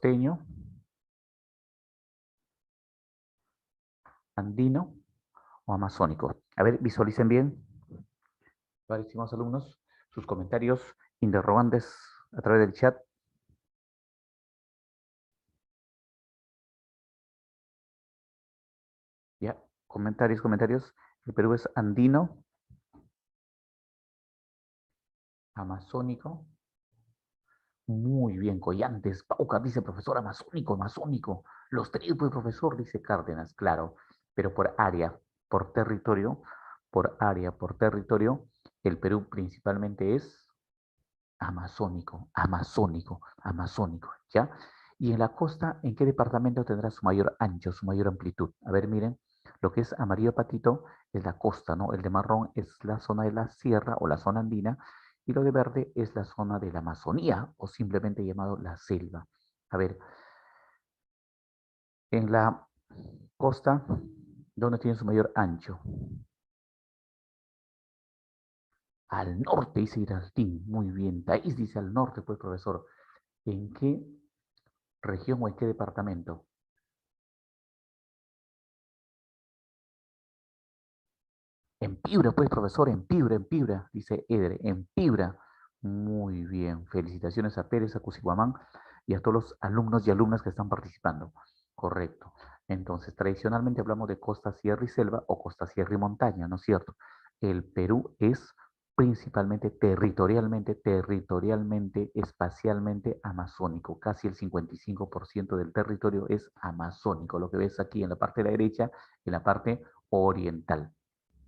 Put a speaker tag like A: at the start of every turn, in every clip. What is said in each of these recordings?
A: costeño, andino o amazónico. A ver, visualicen bien, varios estimados alumnos, sus comentarios, interrogantes a través del chat. Ya, comentarios. El Perú es andino, amazónico. Muy bien, Collantes. Pauca dice profesor amazónico. Los tres, pues profesor, dice Cárdenas, claro. Pero por área, por territorio, el Perú principalmente es amazónico, ¿ya? Y en la costa, ¿en qué departamento tendrá su mayor ancho, su mayor amplitud? A ver, miren, lo que es amarillo patito es la costa, ¿no? El de marrón es la zona de la sierra o la zona andina, y lo de verde es la zona de la Amazonía, o simplemente llamado la selva. A ver, en la costa, ¿dónde tiene su mayor ancho? Al norte, dice Iraldín. Muy bien. Taís dice al norte, pues, profesor. ¿En qué región o en qué departamento? En Piura, pues, profesor, en Piura, dice Edre, en Piura. Muy bien. Felicitaciones a Pérez, a Cusihuamán y a todos los alumnos y alumnas que están participando. Correcto. Entonces, tradicionalmente hablamos de costa, sierra y selva o costa, sierra y montaña, ¿no es cierto? El Perú es principalmente territorialmente, espacialmente amazónico. Casi el 55% del territorio es amazónico. Lo que ves aquí en la parte de la derecha, en la parte oriental.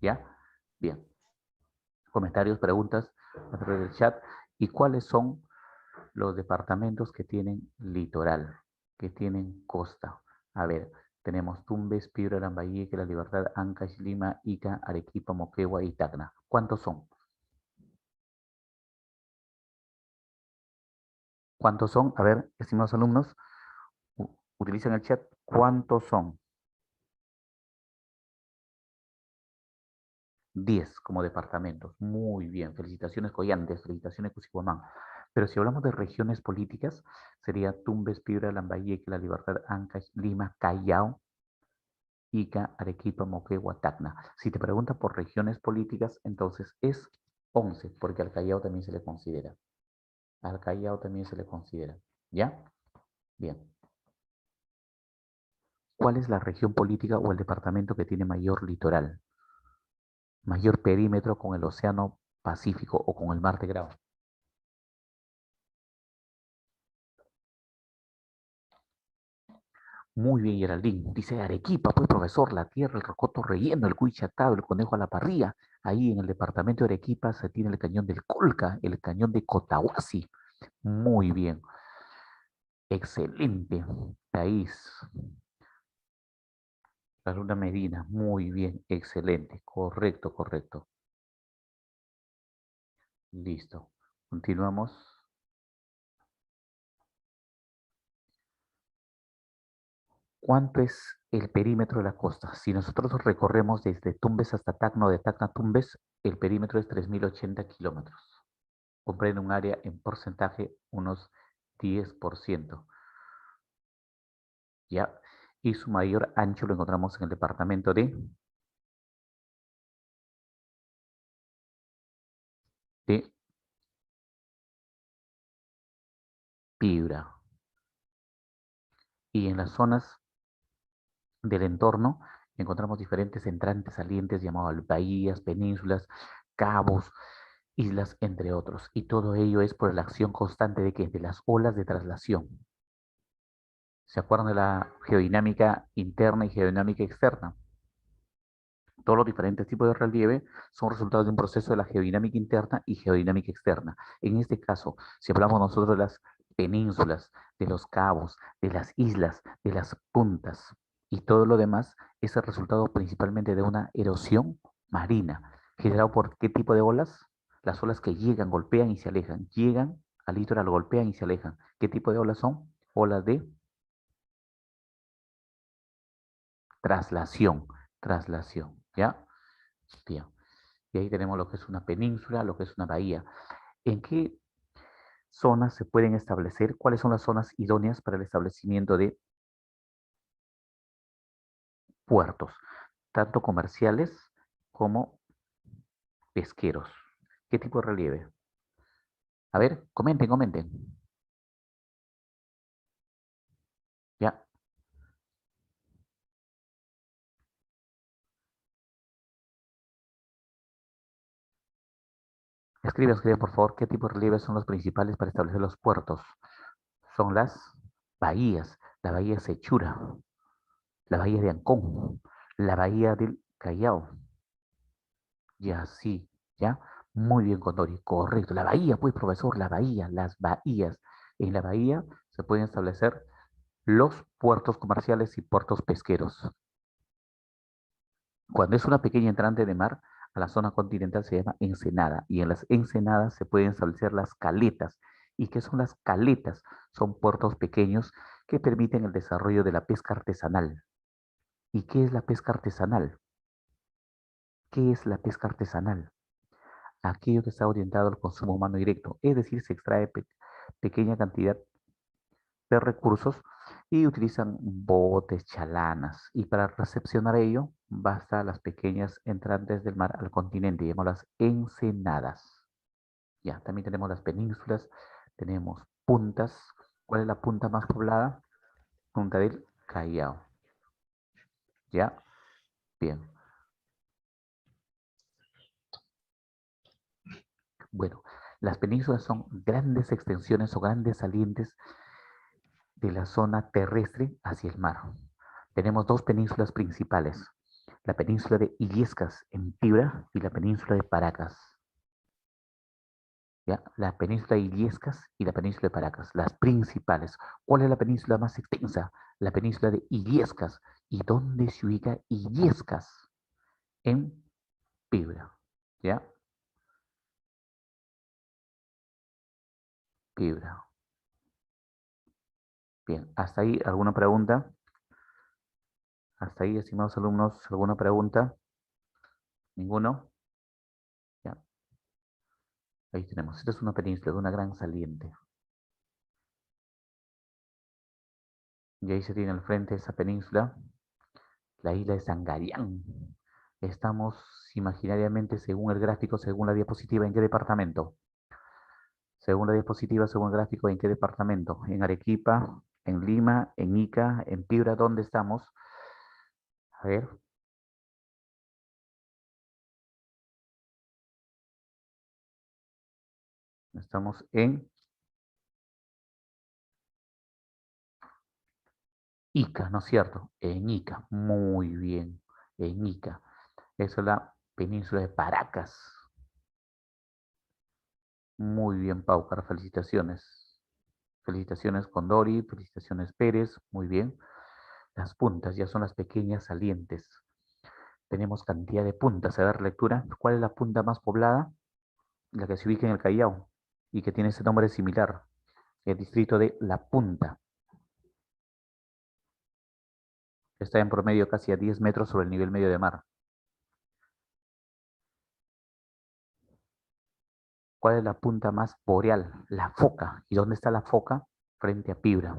A: ¿Ya? Bien. Comentarios, preguntas a través del chat. ¿Y cuáles son los departamentos que tienen litoral, que tienen costa? A ver, tenemos Tumbes, Piura, Lambayeque, La Libertad, Ancash, Lima, Ica, Arequipa, Moquegua y Tacna. ¿Cuántos son? ¿Cuántos son? A ver, estimados alumnos, utilicen el chat. ¿Cuántos son? 10 como departamentos. Muy bien. Felicitaciones, Collantes. Felicitaciones, Cusihuamán. Pero si hablamos de regiones políticas, sería Tumbes, Piura, Lambayeque, La Libertad, Ancash, Lima, Callao, Ica, Arequipa, Moquegua, Tacna. Si te preguntas por regiones políticas, entonces es 11, porque al Callao también se le considera. Al Callao también se le considera. ¿Ya? Bien. ¿Cuál es la región política o el departamento que tiene mayor litoral? Mayor perímetro con el Océano Pacífico o con el Mar de Grau. Muy bien, Geraldine. Dice Arequipa, pues profesor, la tierra, el rocoto relleno, el cuy chatado, el conejo a la parrilla. Ahí en el departamento de Arequipa se tiene el cañón del Colca, el cañón de Cotahuasi. Muy bien. Excelente. País. La Luna Medina. Muy bien. Excelente. Correcto. Listo. Continuamos. ¿Cuánto es el perímetro de la costa? Si nosotros recorremos desde Tumbes hasta Tacna o de Tacna a Tumbes, el perímetro es 3080 kilómetros. Comprende un área en porcentaje unos 10%. ¿Ya? Y su mayor ancho lo encontramos en el departamento de Piura. Y en las zonas del entorno encontramos diferentes entrantes, salientes, llamados bahías, penínsulas, cabos, islas, entre otros. Y todo ello es por la acción constante de que de las olas de traslación. ¿Se acuerdan de la geodinámica interna y geodinámica externa? Todos los diferentes tipos de relieve son resultados de un proceso de la geodinámica interna y geodinámica externa. En este caso, si hablamos nosotros de las penínsulas, de los cabos, de las islas, de las puntas y todo lo demás, es el resultado principalmente de una erosión marina. ¿Generado por qué tipo de olas? Las olas que llegan, golpean y se alejan. Llegan al litoral, golpean y se alejan. ¿Qué tipo de olas son? Olas de traslación, ¿ya? Bien. Y ahí tenemos lo que es una península, lo que es una bahía. ¿En qué zonas se pueden establecer? ¿Cuáles son las zonas idóneas para el establecimiento de puertos, tanto comerciales como pesqueros? ¿Qué tipo de relieve? A ver, comenten, comenten. Ya, escribe, escribe, por favor, qué tipo de relieves son los principales para establecer los puertos. Son las bahías, la bahía Sechura, la bahía de Ancón, la bahía del Callao, y así, ¿ya? Muy bien, Condori, correcto. La bahía, pues, profesor, la bahía, las bahías. En la bahía se pueden establecer los puertos comerciales y puertos pesqueros. Cuando es una pequeña entrante de mar, a la zona continental se llama ensenada, y en las ensenadas se pueden establecer las caletas. ¿Y qué son las caletas? Son puertos pequeños que permiten el desarrollo de la pesca artesanal. ¿Y qué es la pesca artesanal? ¿Qué es la pesca artesanal? Aquello que está orientado al consumo humano directo, es decir, se extrae pequeña cantidad de recursos y utilizan botes, chalanas, y para recepcionar ello basta las pequeñas entrantes del mar al continente, llamémoslas ensenadas. Ya, también tenemos las penínsulas, tenemos puntas. ¿Cuál es la punta más poblada? Punta del Callao. Ya, bien. Bueno, las penínsulas son grandes extensiones o grandes salientes de la zona terrestre hacia el mar. Tenemos dos penínsulas principales, la península de Illescas en Piura y la península de Paracas. ¿Ya? La península de Illescas y la península de Paracas, las principales. ¿Cuál es la península más extensa? La península de Illescas. ¿Y dónde se ubica Illescas? En Piura. ¿Ya? Piura. Bien, hasta ahí, ¿alguna pregunta? Hasta ahí, estimados alumnos, ¿alguna pregunta? ¿Ninguno? Ya, ahí tenemos. Esta es una península de una gran saliente. Y ahí se tiene al frente esa península, la isla de Sangarián. Estamos imaginariamente, según el gráfico, según la diapositiva, ¿en qué departamento? Según la diapositiva, según el gráfico, ¿en qué departamento? ¿En Arequipa, en Lima, en Ica, en Piura? ¿Dónde estamos? A ver, estamos en Ica, ¿no es cierto? En Ica, muy bien, en Ica. Esa es la península de Paracas. Muy bien, Paucar, felicitaciones. Felicitaciones, Condori, felicitaciones, Pérez, muy bien. Las puntas ya son las pequeñas salientes. Tenemos cantidad de puntas. A ver, lectura. ¿Cuál es la punta más poblada? La que se ubica en el Callao y que tiene ese nombre similar. El distrito de La Punta. Está en promedio casi a 10 metros sobre el nivel medio de mar. ¿Cuál es la punta más boreal? La Foca. ¿Y dónde está la Foca? Frente a Piura.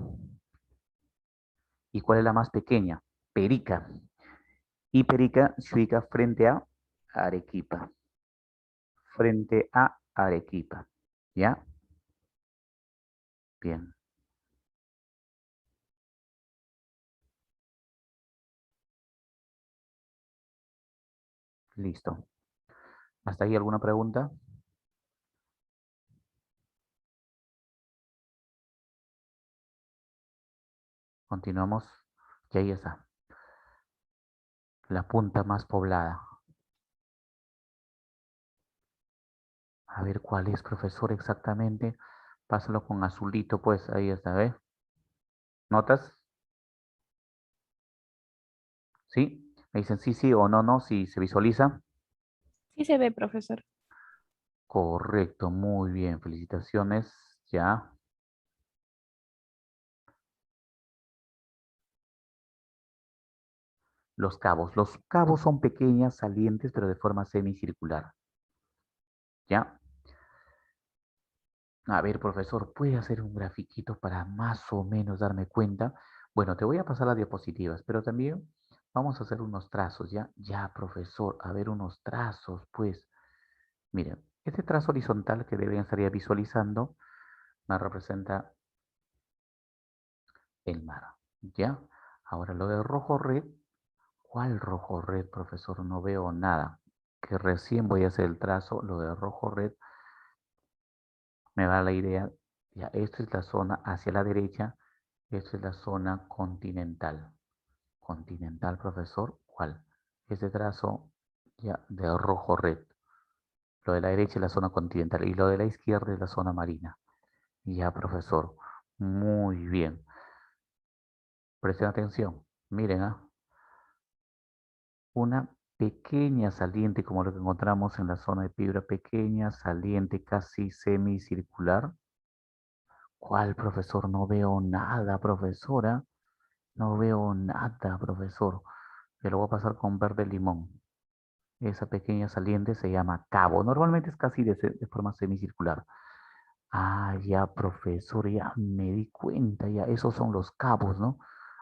A: ¿Y cuál es la más pequeña? Perica. Y Perica se ubica frente a Arequipa. Frente a Arequipa. ¿Ya? Bien, listo. ¿Hasta ahí alguna pregunta? Continuamos. Y ahí está. La punta más poblada. A ver cuál es, profesor, exactamente. Pásalo con azulito, pues ahí está, ¿ves? ¿Notas? ¿Sí? Me dicen sí, sí o no, no, si se visualiza.
B: Sí se ve, profesor.
A: Correcto, muy bien, felicitaciones. Ya. Los cabos. Los cabos son pequeñas salientes, pero de forma semicircular. ¿Ya? A ver, profesor, ¿puede hacer un grafiquito para más o menos darme cuenta? Bueno, te voy a pasar las diapositivas, pero también vamos a hacer unos trazos, ¿ya? Ya, profesor, a ver unos trazos, pues. Miren, este trazo horizontal que deben estaría visualizando me representa el mar, ¿ya? Ahora lo de rojo red, ¿cuál rojo red, profesor? No veo nada. Que recién voy a hacer el trazo, lo de rojo red me da la idea, ya, esta es la zona hacia la derecha, esta es la zona continental. Continental, profesor, ¿cuál? Este trazo ya de rojo red. Lo de la derecha es la zona continental y lo de la izquierda es la zona marina. Ya, profesor. Muy bien. Presten atención. Miren, una pequeña saliente como lo que encontramos en la zona de fibra, pequeña saliente casi semicircular. ¿Cuál, profesor? No veo nada, profesora. No veo nada, profesor. Te lo voy a pasar con verde limón. Esa pequeña saliente se llama cabo. Normalmente es casi de forma semicircular. Ah, ya, profesor, ya me di cuenta, ya. Esos son los cabos, ¿no?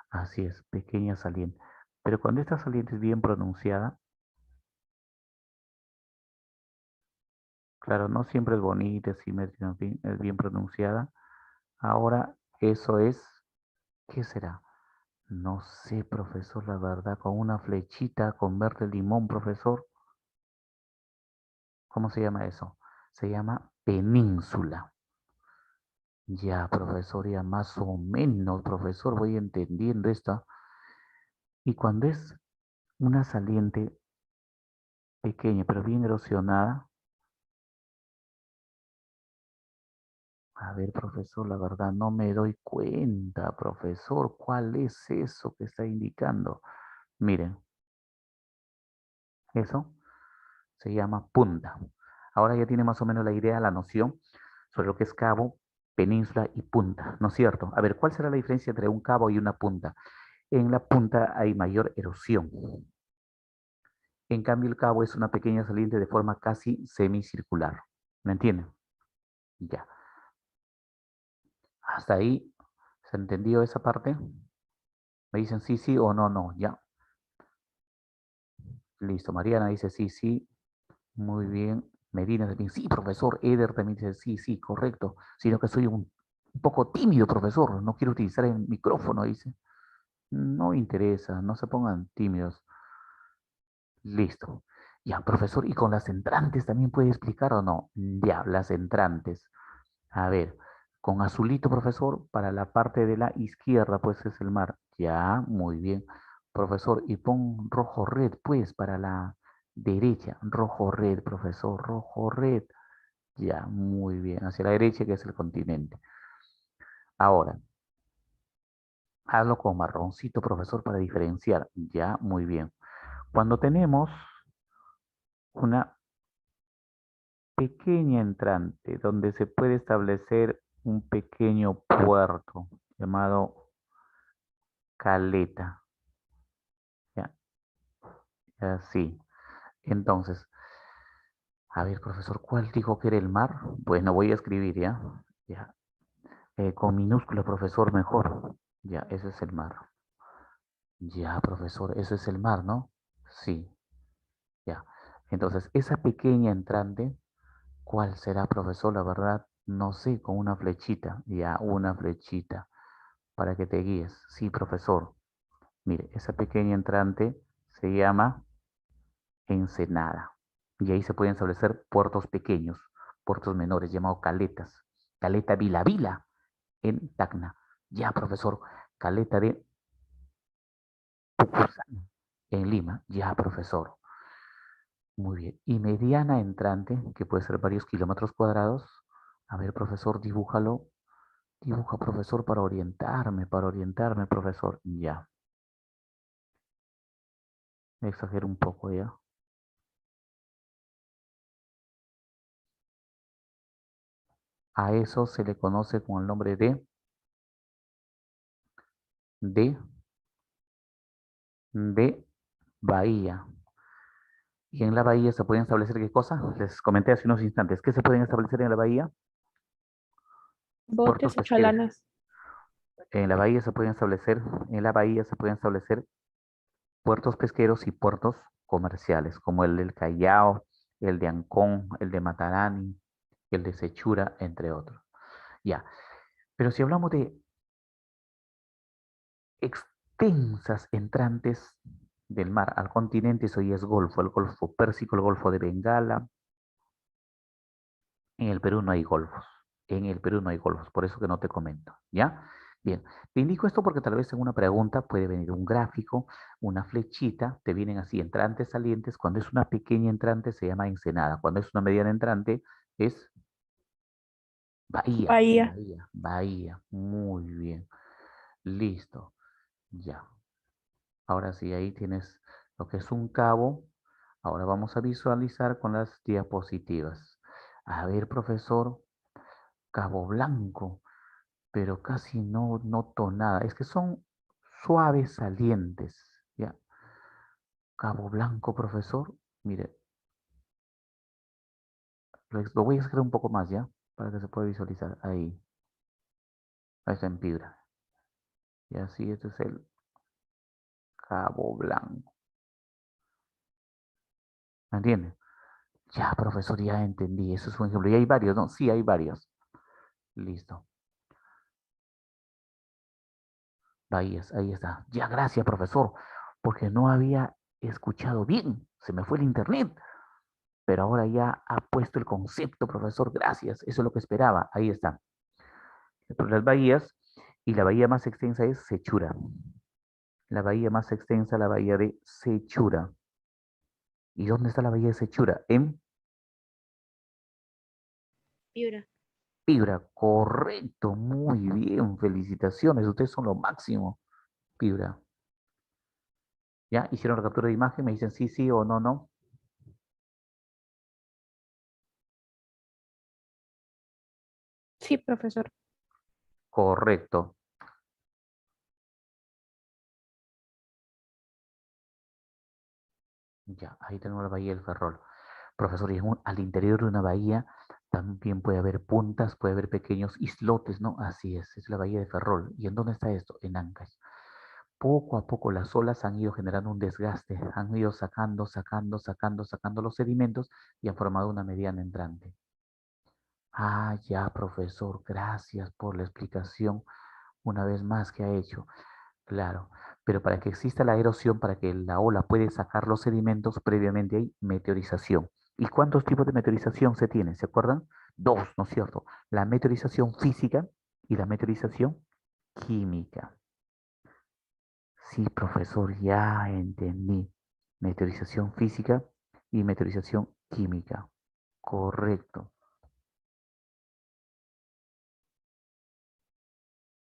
A: Así es, pequeña saliente. Pero cuando esta saliente es bien pronunciada, claro, no siempre es bonita, es simétrica, en fin, es bien pronunciada. Ahora, eso es, ¿qué será? No sé, profesor, la verdad, con una flechita, con verde limón, profesor. ¿Cómo se llama eso? Se llama península. Ya, profesor, ya más o menos, profesor, voy entendiendo esto. Y cuando es una saliente pequeña, pero bien erosionada, a ver, profesor, la verdad no me doy cuenta, profesor, ¿cuál es eso que está indicando? Miren, eso se llama punta. Ahora ya tiene más o menos la idea, la noción sobre lo que es cabo, península y punta, ¿no es cierto? A ver, ¿cuál será la diferencia entre un cabo y una punta? En la punta hay mayor erosión. En cambio, el cabo es una pequeña saliente de forma casi semicircular. ¿Me entienden? Ya. Hasta ahí, ¿se entendió esa parte? Me dicen sí, sí o no, no. Ya. Listo. Mariana dice sí, sí. Muy bien. Medina también, sí, profesor. Eder también dice sí, sí, correcto. Sino que soy un poco tímido, profesor. No quiero utilizar el micrófono, dice. No interesa, no se pongan tímidos. Listo. Ya, profesor, ¿y con las entrantes también puede explicar o no? Ya, las entrantes. A ver, con azulito, profesor, para la parte de la izquierda, pues es el mar. Ya, muy bien. Profesor, y pon rojo red, pues, para la derecha. Rojo red, profesor, rojo red. Ya, muy bien. Hacia la derecha, que es el continente. Ahora, hazlo con marroncito, profesor, para diferenciar. Ya, muy bien. Cuando tenemos una pequeña entrante donde se puede establecer un pequeño puerto llamado caleta. Ya, ya sí. Entonces, a ver, profesor, ¿cuál dijo que era el mar? Pues no voy a escribir, ¿ya? Ya. Con minúscula, profesor, mejor. Ya, ese es el mar. Ya, profesor, ese es el mar, ¿no? Sí, ya. Entonces, esa pequeña entrante, ¿cuál será, profesor? La verdad, no sé, con una flechita. Ya, una flechita para que te guíes. Sí, profesor. Mire, esa pequeña entrante se llama ensenada. Y ahí se pueden establecer puertos pequeños, puertos menores, llamados caletas. Caleta Vila Vila en Tacna. Ya, profesor. Caleta de Pucusán en Lima. Ya, profesor. Muy bien. Y mediana entrante, que puede ser varios kilómetros cuadrados. A ver, profesor, dibújalo. Dibuja, profesor, para orientarme, profesor. Ya. Exagero un poco ya. A eso se le conoce con el nombre de, de bahía. Y en la bahía se pueden establecer qué cosa. Les comenté hace unos instantes. ¿Qué se pueden establecer en la bahía? Puertos
B: Botes o
A: pesqueros.
B: chalanas.
A: En la bahía se pueden establecer, en la bahía se pueden establecer puertos pesqueros y puertos comerciales, como el del Callao, el de Ancón, el de Matarani, el de Sechura, entre otros. Ya, pero si hablamos de extensas entrantes del mar al continente, eso ya es Golfo, el Golfo Pérsico, el Golfo de Bengala. En el Perú no hay golfos. En el Perú no hay golfos, por eso que no te comento, ¿ya? Bien, te indico esto porque tal vez en una pregunta puede venir un gráfico, una flechita, te vienen así entrantes, salientes. Cuando es una pequeña entrante se llama ensenada. Cuando es una mediana entrante es bahía,
B: Bahía.
A: bahía, bahía. Muy bien, listo, ya. Ahora sí, ahí tienes lo que es un cabo. Ahora vamos a visualizar con las diapositivas. A ver, profesor, Cabo Blanco, pero casi no noto nada. Es que son suaves salientes. ¿Ya? Cabo Blanco, profesor. Mire, lo voy a escribir un poco más, ¿ya? Para que se pueda visualizar. Ahí está en fibra. Y así, este es el Cabo Blanco. ¿Me entiende? Ya, profesor, ya entendí. Eso es un ejemplo. Y hay varios, ¿no? Sí, hay varios. Listo. Bahías, ahí está. Ya, gracias, profesor, porque no había escuchado bien. Se me fue el internet. Pero ahora ya ha puesto el concepto, profesor, gracias, eso es lo que esperaba, ahí está. Entonces, las bahías, y la bahía más extensa es Sechura. La bahía más extensa, la bahía de Sechura. ¿Y dónde está la bahía de Sechura? En
C: Piura.
A: Piura, correcto, muy bien, felicitaciones, ustedes son lo máximo, Piura. ¿Ya? Hicieron la captura de imagen, me dicen sí, sí o no, no.
B: Sí, profesor.
A: Correcto. Ya, ahí tenemos la bahía del Ferrol. Profesor, y al interior de una bahía también puede haber puntas, puede haber pequeños islotes, ¿no? Así es la bahía de Ferrol. ¿Y en dónde está esto? En Ancash. Poco a poco las olas han ido generando un desgaste, han ido sacando los sedimentos y han formado una mediana entrante. Ah, ya, profesor, gracias por la explicación una vez más que ha hecho. Claro, pero para que exista la erosión, para que la ola pueda sacar los sedimentos, previamente hay meteorización. ¿Y cuántos tipos de meteorización se tienen? ¿Se acuerdan? Dos, ¿no es cierto? La meteorización física y la meteorización química. Sí, profesor, ya entendí. Meteorización física y meteorización química. Correcto.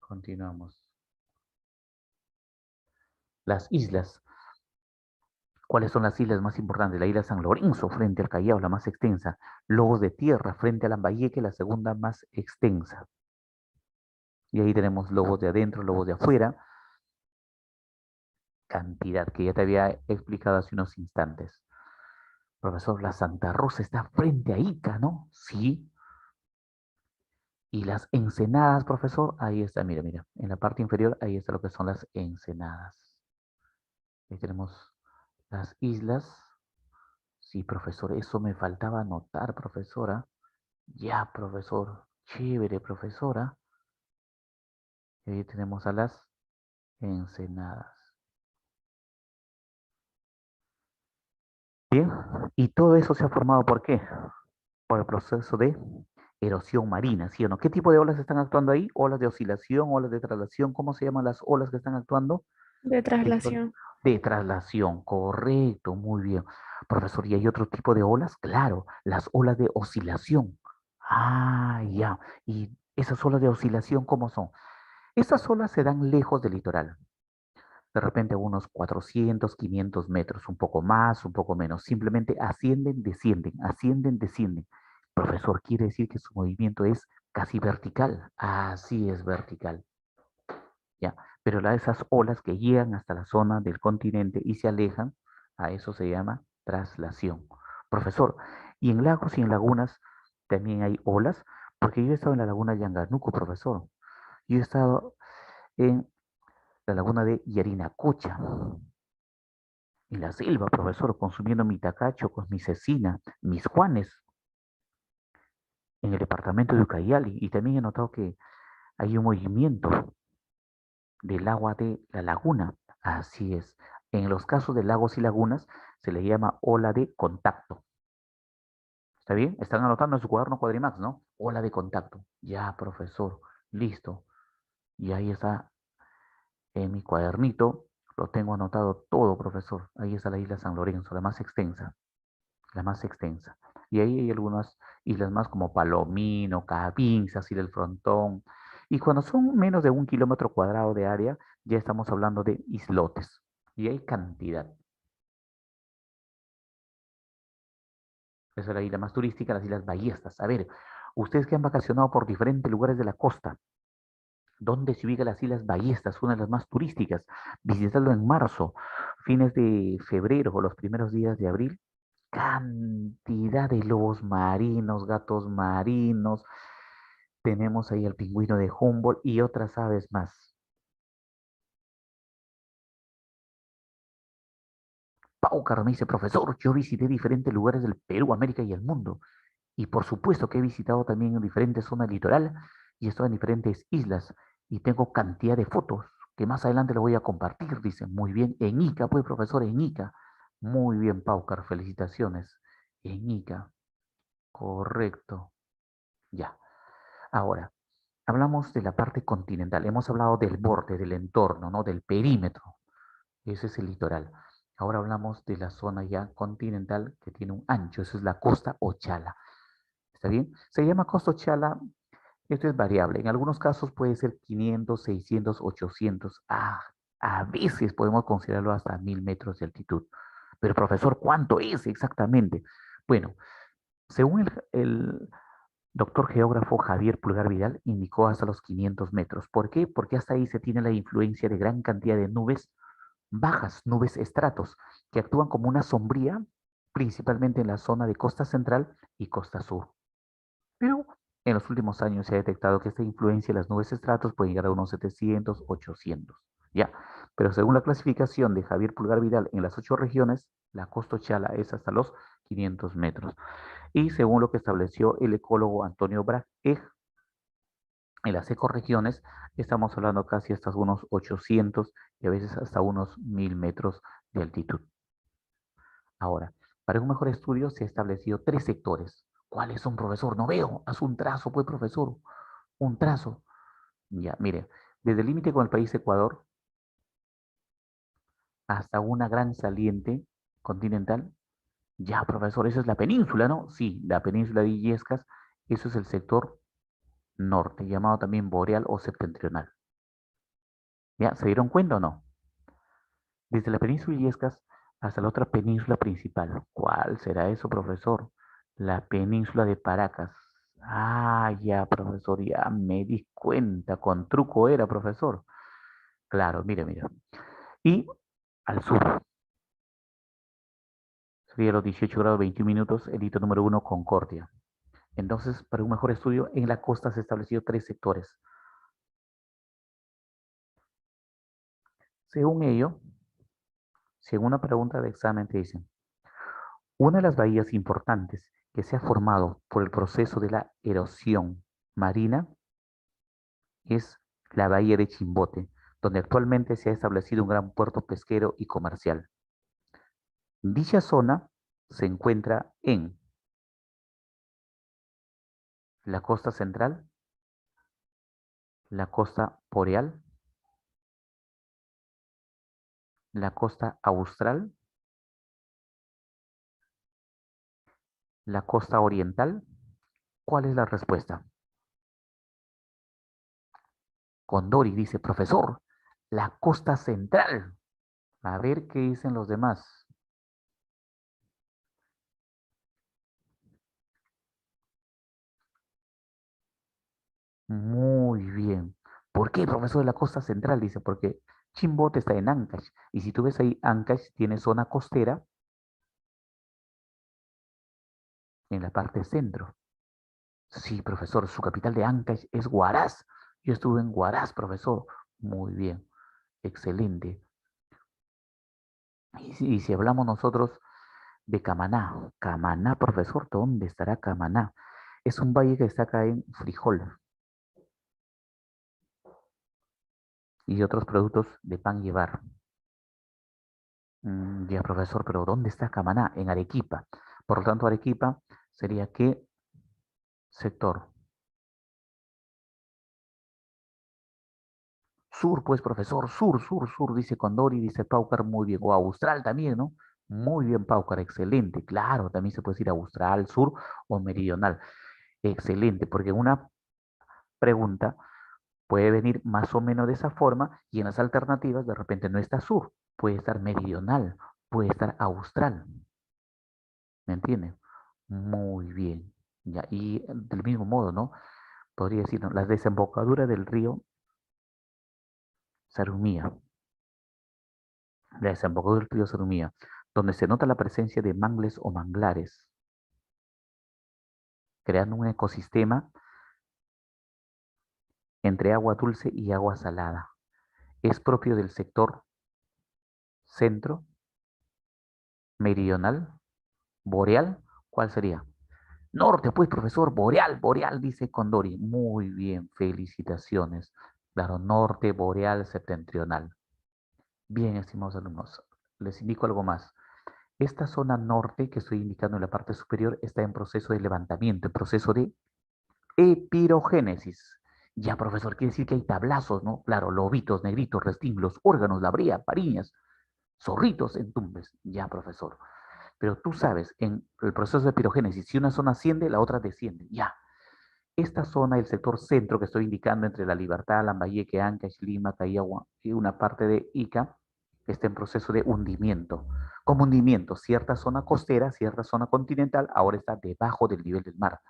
A: Continuamos. Las islas. ¿Cuáles son las islas más importantes? La isla San Lorenzo frente al Callao, la más extensa. Lobos de Tierra frente a Lambayeque, la segunda más extensa. Y ahí tenemos lobos de adentro, lobos de afuera. Cantidad que ya te había explicado hace unos instantes. Profesor, la Santa Rosa está frente a Ica, ¿no? Sí. Y las ensenadas, profesor, ahí está, mira, mira. En la parte inferior, ahí está lo que son las ensenadas. Ahí tenemos las islas. Sí, profesor, eso me faltaba anotar, profesora. Ya, profesor. Chévere, profesora. Y ahí tenemos a las ensenadas. Bien. Y todo eso se ha formado ¿por qué? Por el proceso de erosión marina, ¿sí o no? ¿Qué tipo de olas están actuando ahí? Olas de oscilación, olas de traslación. ¿Cómo se llaman las olas que están actuando?
B: De
A: Víctor.
B: traslación.
A: De traslación, correcto, muy bien. Profesor, ¿y hay otro tipo de olas? Claro, las olas de oscilación. Ah, ya. ¿Y esas olas de oscilación cómo son? Estas olas se dan lejos del litoral, de repente a unos 400, 500 metros, un poco más, un poco menos. Simplemente ascienden, descienden, ascienden, descienden. Profesor, quiere decir que su movimiento es casi vertical. Así es vertical, ¿ya? Pero esas olas que llegan hasta la zona del continente y se alejan, a eso se llama traslación. Profesor, y en lagos y en lagunas también hay olas. Porque yo he estado en la laguna Yanganuco, profesor. Yo he estado en la laguna de Yarinacocha, en la selva, profesor, consumiendo mi tacacho con mi cecina, mis juanes, en el departamento de Ucayali. Y también he notado que hay un movimiento del agua de la laguna. Así es. En los casos de lagos y lagunas se le llama ola de contacto. ¿Está bien? Están anotando en su cuaderno Cuadrimax, ¿no? Ola de contacto. Ya, profesor. Listo. Y ahí está en mi cuadernito. Lo tengo anotado todo, profesor. Ahí está la isla San Lorenzo, la más extensa. La más extensa. Y ahí hay algunas islas más como Palomino, Cavinzas, Isla del Frontón. Y cuando son menos de 1 kilómetro cuadrado de área, ya estamos hablando de islotes. Y hay cantidad. Esa es la isla más turística, las Islas Ballestas. A ver, ustedes que han vacacionado por diferentes lugares de la costa, ¿dónde se ubican las Islas Ballestas? Una de las más turísticas. Visitarlo en marzo, fines de febrero o los primeros días de abril. Cantidad de lobos marinos, gatos marinos. Tenemos ahí el pingüino de Humboldt y otras aves más. Paucar me dice, profesor, yo visité diferentes lugares del Perú, América y el mundo. Y por supuesto que he visitado también en diferentes zonas litoral y he estado en diferentes islas. Y tengo cantidad de fotos que más adelante lo voy a compartir, dice. Muy bien, en Ica, pues profesor, en Ica. Muy bien, Paucar, felicitaciones. En Ica, correcto. Ya. Ahora, hablamos de la parte continental. Hemos hablado del borde, del entorno, ¿no? Del perímetro. Ese es el litoral. Ahora hablamos de la zona ya continental que tiene un ancho. Eso es la costa o chala. ¿Está bien? Se llama costa o chala. Esto es variable. En algunos casos puede ser 500, 600, 800. A veces podemos considerarlo hasta 1000 metros de altitud. Pero profesor, ¿cuánto es exactamente? Bueno, según el doctor geógrafo Javier Pulgar Vidal, indicó hasta los 500 metros. ¿Por qué? Porque hasta ahí se tiene la influencia de gran cantidad de nubes bajas, nubes estratos, que actúan como una sombría, principalmente en la zona de costa central y costa sur. Pero en los últimos años se ha detectado que esta influencia de las nubes estratos puede llegar a unos 700, 800. Ya, pero según la clasificación de Javier Pulgar Vidal en las 8 regiones, la costa chala es hasta los 500 metros. Y según lo que estableció el ecólogo Antonio Bragg, en las ecorregiones estamos hablando casi hasta unos 800 y a veces hasta unos 1000 metros de altitud. Ahora, para un mejor estudio se han establecido 3 sectores. ¿Cuáles son, profesor? No veo. Haz un trazo, pues, profesor. Un trazo. Ya, mire, desde el límite con el país Ecuador hasta una gran saliente continental. Ya, profesor, esa es la península, ¿no? Sí, la península de Illescas. Eso es el sector norte, llamado también boreal o septentrional. ¿Ya? ¿Se dieron cuenta o no? Desde la península Illescas hasta la otra península principal. ¿Cuál será eso, profesor? La península de Paracas. Ah, ya, profesor, ya me di cuenta. Con truco era, profesor. Claro, mire, mire. Y al sur, sería los 18 grados 21 minutos, el hito número 1, Concordia. Entonces, para un mejor estudio, en la costa se han establecido 3 sectores. Según ello, según una pregunta de examen, te dicen, una de las bahías importantes que se ha formado por el proceso de la erosión marina es la bahía de Chimbote, donde actualmente se ha establecido un gran puerto pesquero y comercial. Dicha zona se encuentra en la costa central, la costa boreal, la costa austral, la costa oriental. ¿Cuál es la respuesta? Condori dice, profesor, la costa central. A ver qué dicen los demás. Muy bien. ¿Por qué, profesor, de la costa central? Dice, porque Chimbote está en Ancash. Y si tú ves ahí, Ancash tiene zona costera en la parte centro. Sí, profesor, su capital de Ancash es Huaraz. Yo estuve en Huaraz, profesor. Muy bien, excelente. Y si hablamos nosotros de Camaná, Camaná, profesor, ¿dónde estará Camaná? Es un valle que está acá en Frijol y otros productos de pan llevar. Ya, profesor, pero ¿dónde está Camaná? En Arequipa. Por lo tanto, Arequipa sería ¿qué sector? Sur, pues, profesor, sur, dice Condori, dice Paucar, muy bien. O Austral también, ¿no? Muy bien, Paucar, excelente. Claro, también se puede decir Austral, sur o meridional. Excelente, porque una pregunta puede venir más o menos de esa forma y en las alternativas de repente no está sur, puede estar meridional, puede estar austral. ¿Me entienden? Muy bien. Ya, y del mismo modo, ¿no? Podría decir, ¿no? La desembocadura del río Sarumía, la desembocadura del río Sarumía, donde se nota la presencia de mangles o manglares, creando un ecosistema entre agua dulce y agua salada. Es propio del sector centro, meridional, boreal. ¿Cuál sería? Norte, pues, profesor, boreal, boreal, dice Condori. Muy bien, felicitaciones. Claro, norte, boreal, septentrional. Bien, estimados alumnos, les indico algo más. Esta zona norte que estoy indicando en la parte superior está en proceso de levantamiento, en proceso de epirogénesis. Ya, profesor, quiere decir que hay tablazos, ¿no? Claro, lobitos, negritos, restinglos, órganos, labría, pariñas, zorritos, entumbes. Ya, profesor. Pero tú sabes, en el proceso de pirogénesis, si una zona asciende, la otra desciende. Ya. Esta zona, el sector centro que estoy indicando entre La Libertad, Lambayeque, Ancash, Lima, Cayagua y una parte de Ica, está en proceso de hundimiento. Como hundimiento, cierta zona costera, cierta zona continental, ahora está debajo del nivel del mar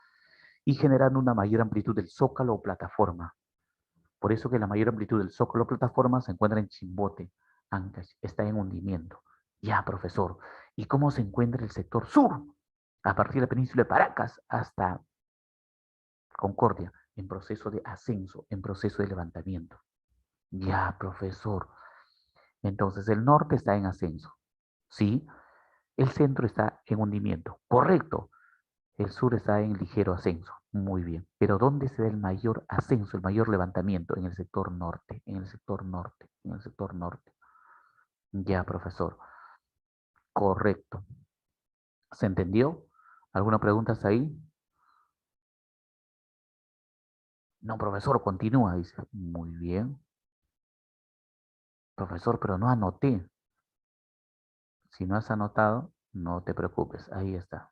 A: y generando una mayor amplitud del zócalo o plataforma. Por eso que la mayor amplitud del zócalo o plataforma se encuentra en Chimbote, Ancash, está en hundimiento. Ya, profesor. ¿Y cómo se encuentra el sector sur? A partir de la península de Paracas hasta Concordia, en proceso de ascenso, en proceso de levantamiento. Ya, profesor. Entonces, el norte está en ascenso. ¿Sí? El centro está en hundimiento. Correcto. El sur está en ligero ascenso. Muy bien. Pero ¿dónde se da el mayor ascenso, el mayor levantamiento? En el sector norte, en el sector norte, en el sector norte. Ya, profesor. Correcto. ¿Se entendió? ¿Alguna pregunta hasta ahí? No, profesor, continúa, dice. Muy bien. Profesor, pero no anoté. Si no has anotado, no te preocupes. Ahí está.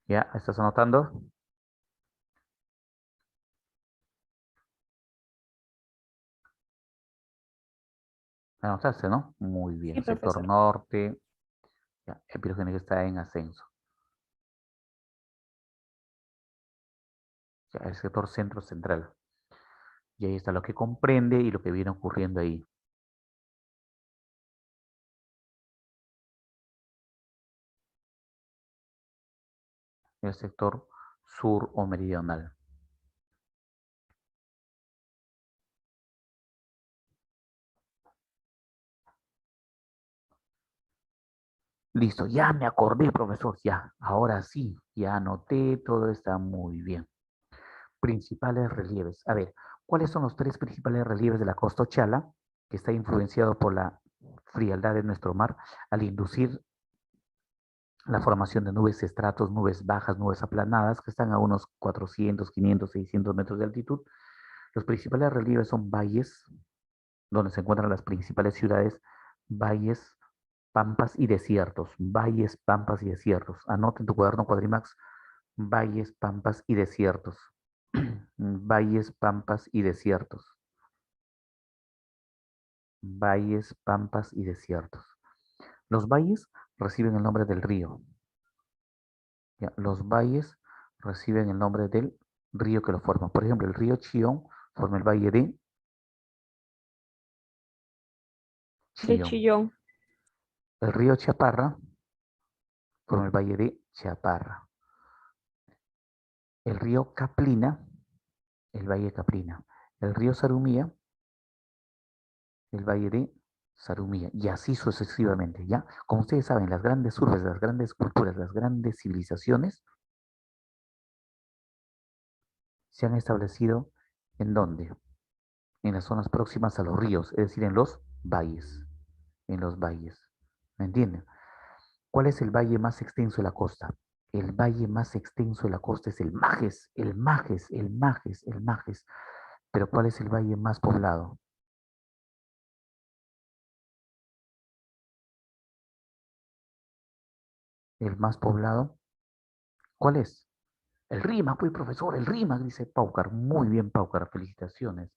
A: ¿Ya? ¿Estás anotando? Anotaste, ¿no? Muy
B: Sí,
A: bien. Sector
B: profesor.
A: norte. Ya. Epirogénesis está en ascenso. Ya, el sector centro central. Y ahí está lo que comprende y lo que viene ocurriendo ahí. El sector sur o meridional. Listo, ya me acordé, profesor, ya. Ahora sí, ya anoté, todo está muy bien. Principales relieves. A ver, ¿cuáles son los tres principales relieves de la costa Ochala, que está influenciado por la frialdad de nuestro mar, al inducir la formación de nubes estratos, nubes bajas, nubes aplanadas, que están a unos 400, 500, 600 metros de altitud? Los principales relieves son valles, donde se encuentran las principales ciudades, valles, pampas y desiertos. Valles, pampas y desiertos. Anota en tu cuaderno Cuadrimax, valles, pampas y desiertos. Valles, pampas y desiertos. Valles, pampas y desiertos. Los valles reciben el nombre del río. ¿Ya? Los valles reciben el nombre del río que lo forma. Por ejemplo, el río Chión forma el valle de
B: De
A: Chillón.
B: Chillón.
A: El río Chaparra forma el valle de Chaparra. El río Caplina, el valle de Caplina. El río Sarumía, el valle de Sarumía. Y así sucesivamente, ¿ya? Como ustedes saben, las grandes urbes, las grandes culturas, las grandes civilizaciones se han establecido ¿en dónde? En las zonas próximas a los ríos, es decir, en los valles. En los valles. ¿Me entienden? ¿Cuál es el valle más extenso de la costa? El valle más extenso de la costa es el Majes, el Majes, el Majes, el Majes. Pero ¿cuál es el valle más poblado? El más poblado, ¿cuál es? El Rímac, pues profesor, el Rímac, dice Paucar. Muy bien, Paucar, felicitaciones.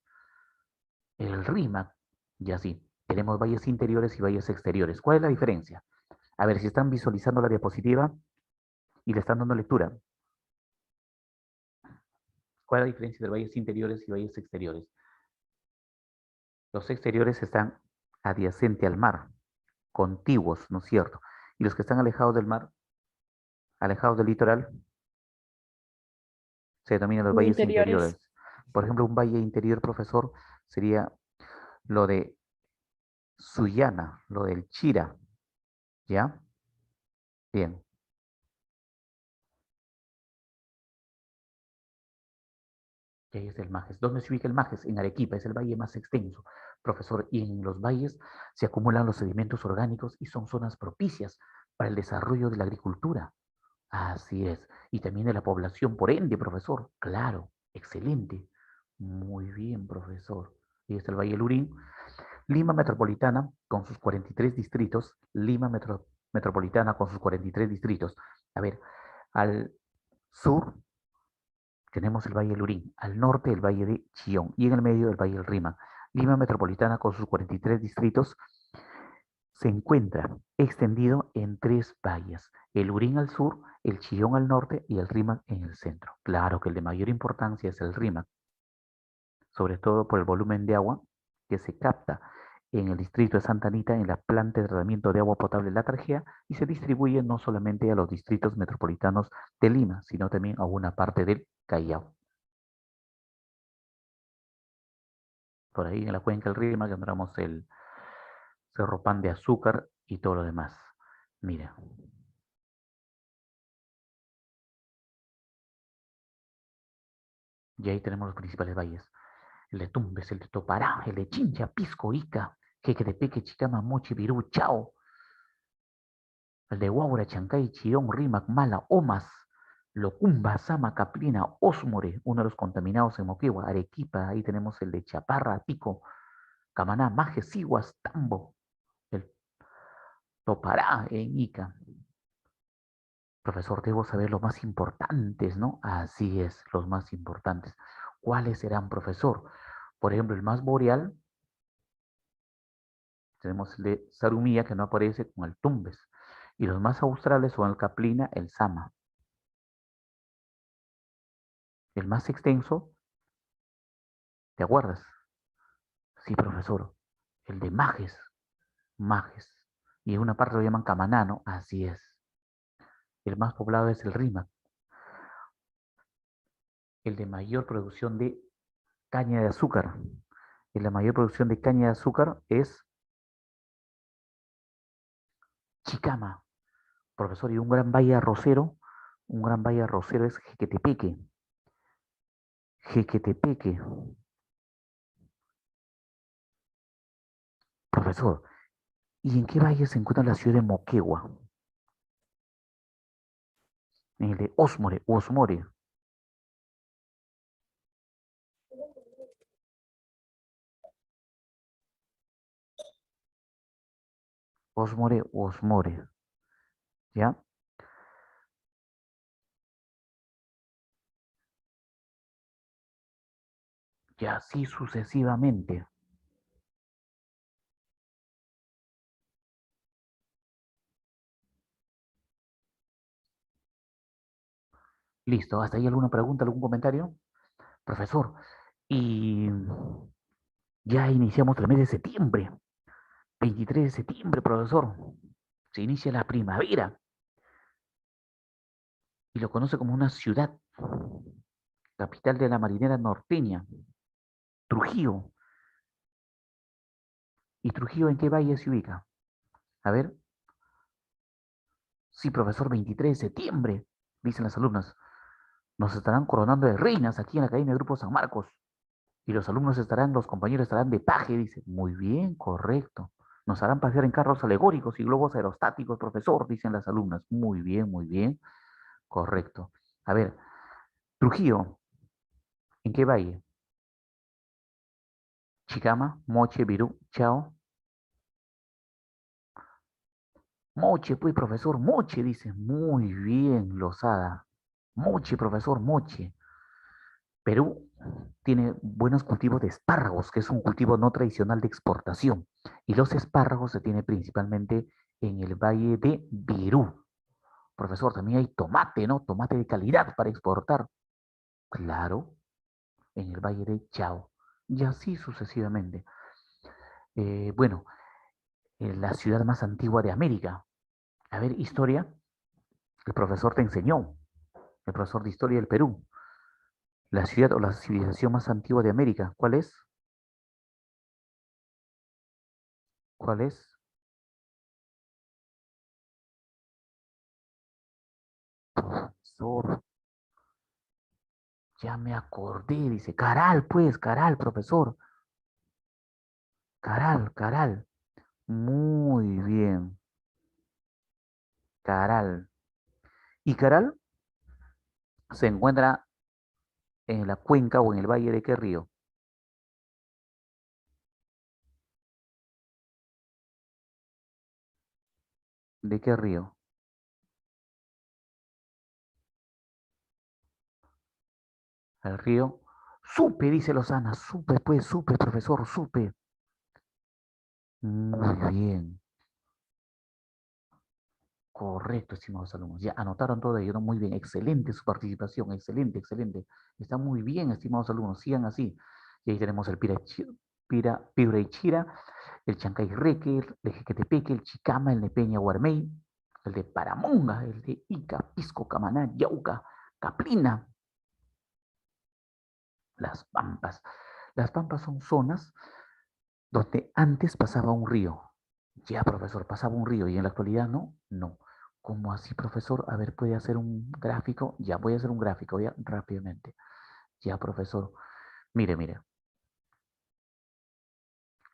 A: El Rímac, y así. Tenemos valles interiores y valles exteriores. ¿Cuál es la diferencia? A ver, si están visualizando la diapositiva y le están dando lectura. ¿Cuál es la diferencia de valles interiores y valles exteriores? Los exteriores están adyacentes al mar, contiguos, ¿no es cierto? Y los que están alejados del mar, alejados del litoral, se denominan los valles
B: Interiores.
A: interiores. Por ejemplo, un valle interior, profesor, sería lo de Sullana, lo del Chira, ¿ya? Bien. Y ahí es el Majes. ¿Dónde se ubica el Majes? En Arequipa, es el valle más extenso, profesor. Y en los valles se acumulan los sedimentos orgánicos y son zonas propicias para el desarrollo de la agricultura. Así es. Y también de la población, por ende, profesor. Claro, excelente. Muy bien, profesor. Y está el Valle Lurín. Lima Metropolitana con sus 43 distritos. Metropolitana con sus 43 distritos. A ver, al sur tenemos el Valle Lurín, al norte el Valle de Chillón y en el medio el Valle del Rímac. Lima Metropolitana con sus 43 distritos se encuentra extendido en tres valles, el Lurín al sur, el Chillón al norte y el Rímac en el centro. Claro que el de mayor importancia es el Rímac, sobre todo por el volumen de agua que se capta en el distrito de Santa Anita en la planta de tratamiento de agua potable La Tarjea y se distribuye no solamente a los distritos metropolitanos de Lima, sino también a una parte del Callao. Por ahí en la cuenca del Rímac encontramos el Cerro Pan de Azúcar y todo lo demás. Mira, y ahí tenemos los principales valles. El de Tumbes, el de Topará, el de Chincha, Pisco, Ica, Jequetepeque, Chicama, Mochi, Virú, Chao, el de Huaura, Chancay, Chillón, Rímac, Mala, Omas, Locumba, Sama, Caplina, Osmore, uno de los contaminados en Moquegua, Arequipa, ahí tenemos el de Chaparra, Pico, Camaná, Maje, Siguas, Tambo, el Topará en Ica. Profesor, debo saber los más importantes, ¿no? Así es, los más importantes. ¿Cuáles serán, profesor? Por ejemplo, el más boreal, tenemos el de Sarumía, que no aparece con el Tumbes. Y los más australes son el Caplina, el Sama. El más extenso, ¿te acuerdas? Sí, profesor. El de Majes, Majes. Y en una parte lo llaman Camanano, así es. El más poblado es el Rímac. El de mayor producción de caña de azúcar. Y la mayor producción de caña de azúcar es Chicama. Profesor, y un gran valle arrocero es Jequetepeque. Jequetepeque. Profesor, ¿y en qué valle se encuentra la ciudad de Moquegua? En el de Osmore, Osmore, Osmore, Osmore, ¿ya? Y así sucesivamente. Listo, ¿hasta ahí alguna pregunta, algún comentario? Profesor, y ya iniciamos el mes de septiembre. 23 de septiembre, profesor. Se inicia la primavera y lo conoce como una ciudad, capital de la marinera norteña, Trujillo. ¿Y Trujillo en qué valle se ubica? A ver, sí, profesor, 23 de septiembre, dicen las alumnas. Nos estarán coronando de reinas aquí en la Academia de Grupo San Marcos. Y los alumnos estarán, los compañeros estarán de paje, dice. Muy bien, correcto. Nos harán pasear en carros alegóricos y globos aerostáticos, profesor, dicen las alumnas. Muy bien, correcto. A ver, Trujillo, ¿en qué valle? Chicama, Moche, Virú, Chao. Moche, pues, profesor, Moche, dice. Muy bien, Lozada. Moche, profesor, Moche. Perú tiene buenos cultivos de espárragos, que es un cultivo no tradicional de exportación. Y los espárragos se tienen principalmente en el valle de Virú. Profesor, también hay tomate, ¿no? Tomate de calidad para exportar. Claro, en el valle de Chao. Y así sucesivamente. Bueno, la ciudad más antigua de América. A ver, historia. El profesor te enseñó. El profesor de historia del Perú. La ciudad o la civilización más antigua de América. ¿Cuál es? ¿Cuál es? Profesor, ya me acordé, dice. Caral, pues, Caral, profesor. Caral, Caral. Muy bien, Caral. ¿Y Caral se encuentra en la cuenca o en el valle de qué río? ¿De qué río? El río. Supe, dice Lozana. Supe, pues, supe, profesor, supe. Muy bien. Correcto, estimados alumnos. Ya anotaron todo ello, ¿no? Muy bien. Excelente su participación. Excelente, excelente. Está muy bien, estimados alumnos. Sigan así. Y ahí tenemos el Piuraichira, el Chancayreque, el Jequetepeque, el Chicama, el Nepeña Guarmey, el de Paramonga, el de Ica, Pisco, Camaná, Yauca, Caplina, las Pampas. Las Pampas son zonas donde antes pasaba un río. Ya, profesor, pasaba un río y en la actualidad no, no. ¿Cómo así, profesor? A ver, ¿puede hacer un gráfico? Ya, voy a hacer un gráfico, ya, rápidamente. Ya, profesor. Mire, mire.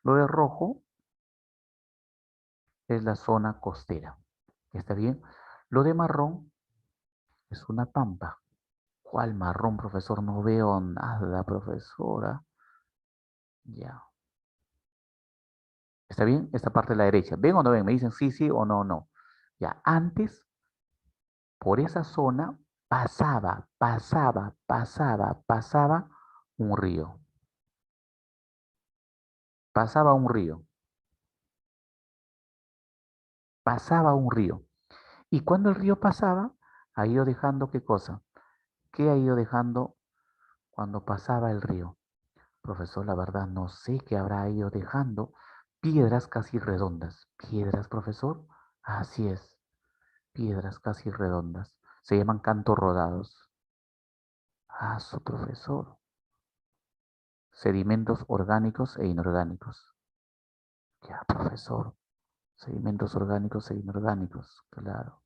A: Lo de rojo es la zona costera. ¿Está bien? Lo de marrón es una pampa. ¿Cuál marrón, profesor? No veo nada, profesora. Ya. ¿Está bien? Esta parte de la derecha. ¿Ven o no ven? Me dicen sí, sí o no, no. Ya, antes, por esa zona, pasaba un río. Pasaba un río. Pasaba un río. Y cuando el río pasaba, ha ido dejando ¿qué cosa? ¿Qué ha ido dejando cuando pasaba el río? Profesor, la verdad no sé qué habrá ido dejando. Piedras casi redondas. ¿Piedras, profesor? Así es. Piedras casi redondas. Se llaman cantos rodados. Ah, su profesor. Sedimentos orgánicos e inorgánicos. Ya, profesor. Sedimentos orgánicos e inorgánicos. Claro.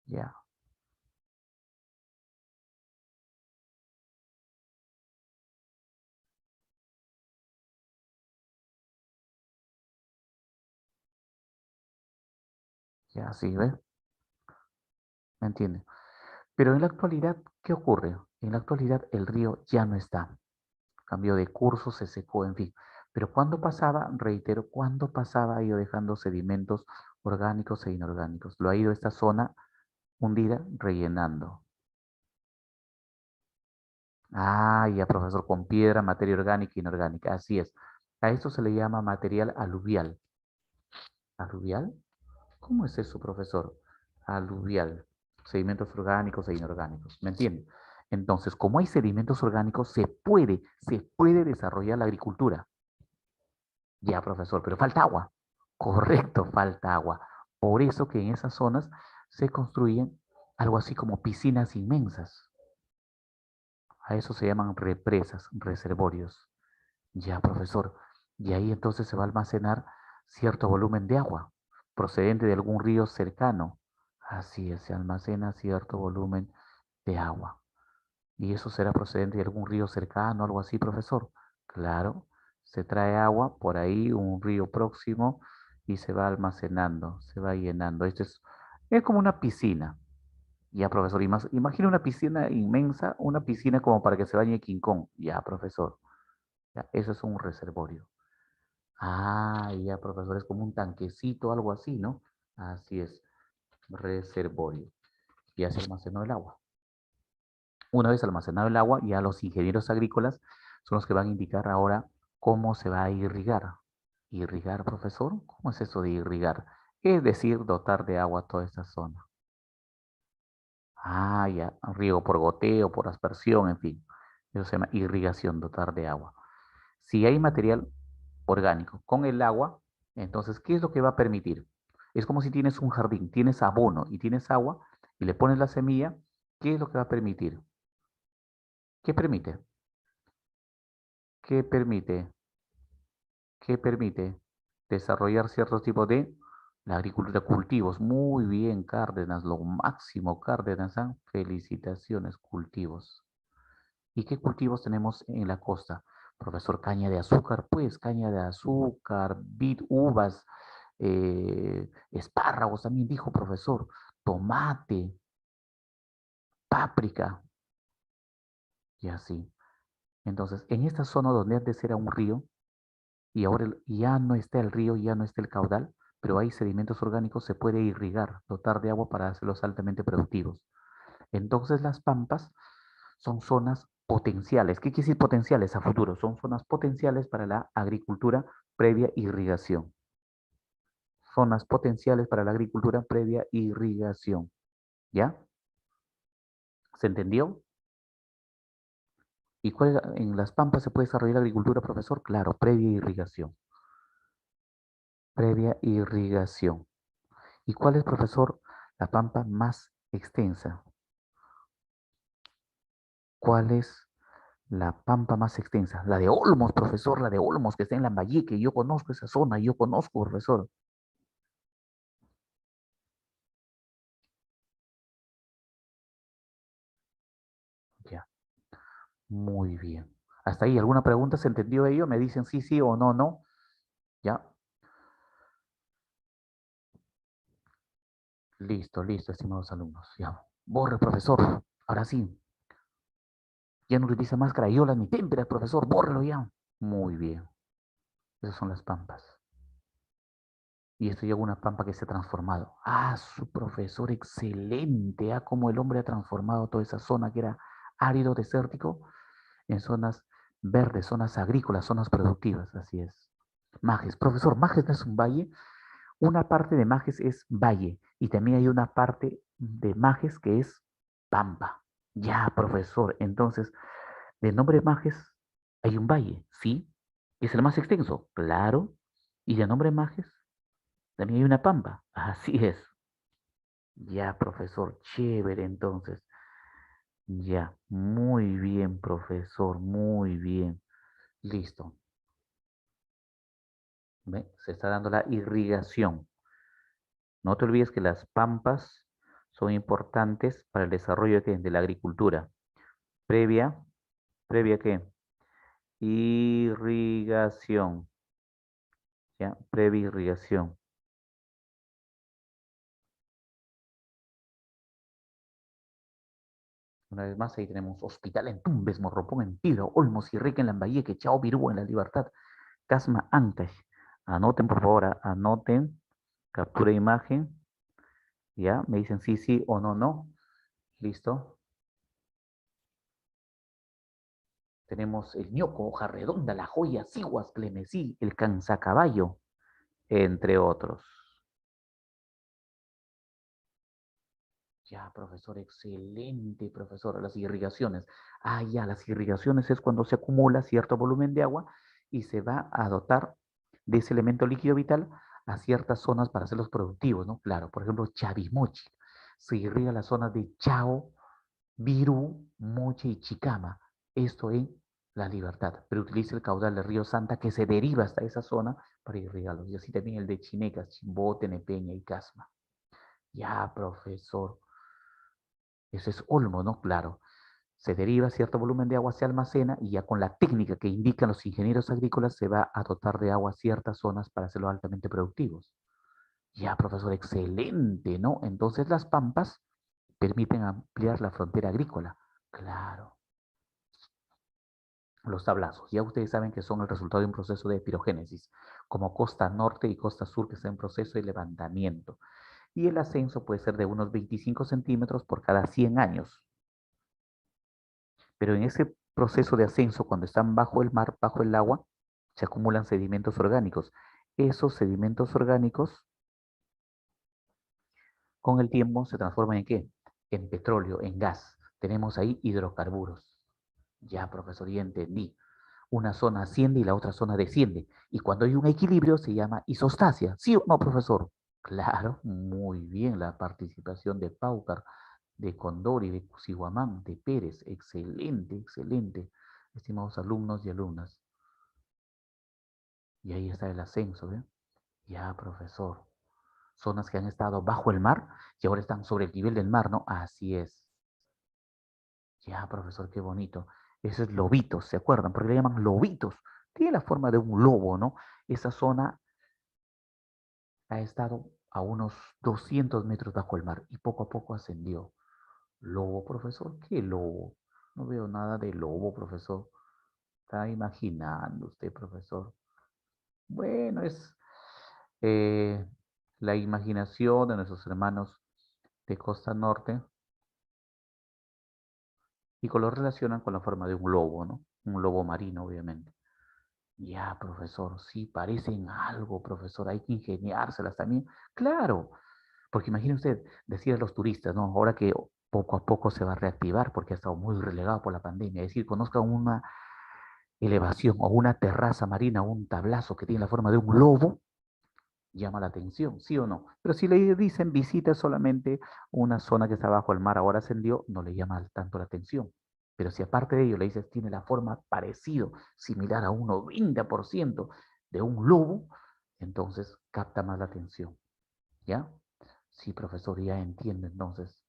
A: Ya, ya, sí, ¿ves? ¿Me entiende? Pero en la actualidad, ¿qué ocurre? En la actualidad el río ya no está. Cambió de curso, se secó, en fin. Pero cuando pasaba, reitero, cuando pasaba ha ido dejando sedimentos orgánicos e inorgánicos. Lo ha ido esta zona hundida rellenando. Ah, ya, profesor, con piedra, materia orgánica e inorgánica. Así es. A esto se le llama material aluvial. ¿Aluvial? ¿Cómo es eso, profesor? Aluvial. Sedimentos orgánicos e inorgánicos. ¿Me entiende? Entonces, como hay sedimentos orgánicos, se puede desarrollar la agricultura. Ya, profesor, pero falta agua. Correcto, falta agua. Por eso que en esas zonas se construyen algo así como piscinas inmensas. A eso se llaman represas, reservorios. Ya, profesor. Y ahí entonces se va a almacenar cierto volumen de agua procedente de algún río cercano. Así es, se almacena cierto volumen de agua. ¿Y eso será procedente de algún río cercano, algo así, profesor? Claro, se trae agua por ahí, un río próximo, y se va almacenando, se va llenando. Es como una piscina. Ya, profesor, imagina una piscina inmensa, una piscina como para que se bañe King Kong. Ya, profesor. Ya, eso es un reservorio. Ah, ya, profesor, es como un tanquecito, algo así, ¿no? Así es, reservorio. Ya se almacenó el agua. Una vez almacenado el agua, ya los ingenieros agrícolas son los que van a indicar ahora cómo se va a irrigar. ¿Irrigar, profesor? ¿Cómo es eso de irrigar? Es decir, dotar de agua a toda esta zona. Ah, ya, riego por goteo, por aspersión, en fin. Eso se llama irrigación, dotar de agua. Si hay material orgánico con el agua, entonces, ¿qué es lo que va a permitir? Es como si tienes un jardín, tienes abono y tienes agua y le pones la semilla, ¿qué es lo que va a permitir? ¿Qué permite? ¿Qué permite? ¿Qué permite? Desarrollar ciertos tipos de la agricultura, cultivos. Muy bien, Cárdenas, lo máximo, Cárdenas, ¿ah? Felicitaciones, cultivos. ¿Y qué cultivos tenemos en la costa? Profesor, caña de azúcar, pues, caña de azúcar, vid, uvas, espárragos, también dijo profesor, tomate, páprica, y así. Entonces, en esta zona donde antes era un río, y ahora ya no está el río, ya no está el caudal, pero hay sedimentos orgánicos, se puede irrigar, dotar de agua para hacerlos altamente productivos. Entonces las pampas son zonas potenciales. ¿Qué quiere decir potenciales a futuro? Son zonas potenciales para la agricultura previa irrigación. Zonas potenciales para la agricultura previa irrigación. ¿Ya? ¿Se entendió? ¿Y cuál, en las pampas se puede desarrollar agricultura, profesor? Claro, previa irrigación. Previa irrigación. ¿Y cuál es, profesor, la pampa más extensa? ¿Cuál es la pampa más extensa? La de Olmos, profesor, la de Olmos, que está en Lambayeque. Yo conozco esa zona, yo conozco, profesor. Ya, muy bien. Hasta ahí, ¿alguna pregunta? ¿Se entendió ello? Me dicen sí, sí o no, no. Ya, listo, listo, estimados alumnos. Ya, borre, profesor. Ahora sí, ya no utiliza más crayolas ni témperas, profesor. Bórrelo ya. Muy bien. Esas son las pampas. Y esto llega a una pampa que se ha transformado. Ah, su profesor, excelente. Ah, cómo el hombre ha transformado toda esa zona que era árido, desértico, en zonas verdes, zonas agrícolas, zonas productivas. Así es. Majes, profesor, Majes no es un valle. Una parte de Majes es valle y también hay una parte de Majes que es pampa. Ya, profesor. Entonces, del nombre Majes hay un valle, ¿sí? ¿Es el más extenso? Claro. ¿Y de nombre Majes? También hay una pampa. Así es. Ya, profesor, chévere, entonces. Ya, muy bien, profesor, muy bien. Listo. ¿Ve? Se está dando la irrigación. No te olvides que las pampas son importantes para el desarrollo de la agricultura. Previa, ¿previa qué? Irrigación. Ya, previa irrigación. Una vez más, ahí tenemos Hospital en Tumbes, Morropón en Piedra, Olmos y Rica en Lambayeque, Chao Virú en La Libertad, Casma Ancash. Anoten, por favor, anoten, captura de imagen, ya, me dicen sí, sí o no, no. Listo. Tenemos el ñoco, hoja redonda, la joya, ciguas, clemesí, el cansacaballo, entre otros. Ya, profesor, excelente, profesor. Las irrigaciones. Ah, ya, las irrigaciones es cuando se acumula cierto volumen de agua y se va a dotar de ese elemento líquido vital a ciertas zonas para hacerlos productivos, ¿no? Claro, por ejemplo, Chavimochi. Se irriga las zonas de Chao, Virú, Moche y Chicama. Esto en La Libertad. Pero utiliza el caudal del río Santa que se deriva hasta esa zona para irrigarlos. Y así también el de Chinecas, Chimbote, Nepeña y Casma. Ya, profesor. Eso es Olmo, ¿no? Claro. Se deriva cierto volumen de agua, se almacena y ya con la técnica que indican los ingenieros agrícolas se va a dotar de agua ciertas zonas para hacerlo altamente productivos. Ya, profesor, excelente, ¿no? Entonces las pampas permiten ampliar la frontera agrícola. Claro. Los tablazos, ya ustedes saben que son el resultado de un proceso de pirogénesis, como costa norte y costa sur que está en proceso de levantamiento. Y el ascenso puede ser de unos 25 centímetros por cada 100 años. Pero en ese proceso de ascenso, cuando están bajo el mar, bajo el agua, se acumulan sedimentos orgánicos. Esos sedimentos orgánicos, con el tiempo, se transforman en ¿qué? En petróleo, en gas. Tenemos ahí hidrocarburos. Ya, profesor, ya entendí. Una zona asciende y la otra zona desciende. Y cuando hay un equilibrio se llama isostasia. ¿Sí o no, profesor? Claro, muy bien la participación de Paucar, de Condori, de Cusihuamán, de Pérez. Excelente, excelente, estimados alumnos y alumnas. Y ahí está el ascenso, ¿eh? Ya, profesor. Zonas que han estado bajo el mar y ahora están sobre el nivel del mar, ¿no? Así es. Ya, profesor, qué bonito. Eso es lobitos, ¿se acuerdan? Porque le llaman lobitos. Tiene la forma de un lobo, ¿no? Esa zona ha estado a unos 200 metros bajo el mar y poco a poco ascendió. ¿Lobo, profesor? ¿Qué lobo? No veo nada de lobo, profesor. Está imaginando usted, profesor. Bueno, es eh, la imaginación de nuestros hermanos de Costa Norte y lo relacionan con la forma de un lobo, ¿no? Un lobo marino, obviamente. Ya, profesor, sí, parecen algo, profesor. Hay que ingeniárselas también. Claro, porque imagine usted, decir a los turistas, ¿no? Ahora que poco a poco se va a reactivar porque ha estado muy relegado por la pandemia, es decir, conozcan una elevación o una terraza marina, un tablazo que tiene la forma de un lobo, llama la atención, ¿sí o no? Pero si le dicen visita solamente una zona que está bajo el mar, ahora ascendió, no le llama tanto la atención. Pero si aparte de ello le dices tiene la forma parecido, similar a un 90% de un lobo, entonces capta más la atención, ¿ya? Sí, profesor, ya entiendo entonces.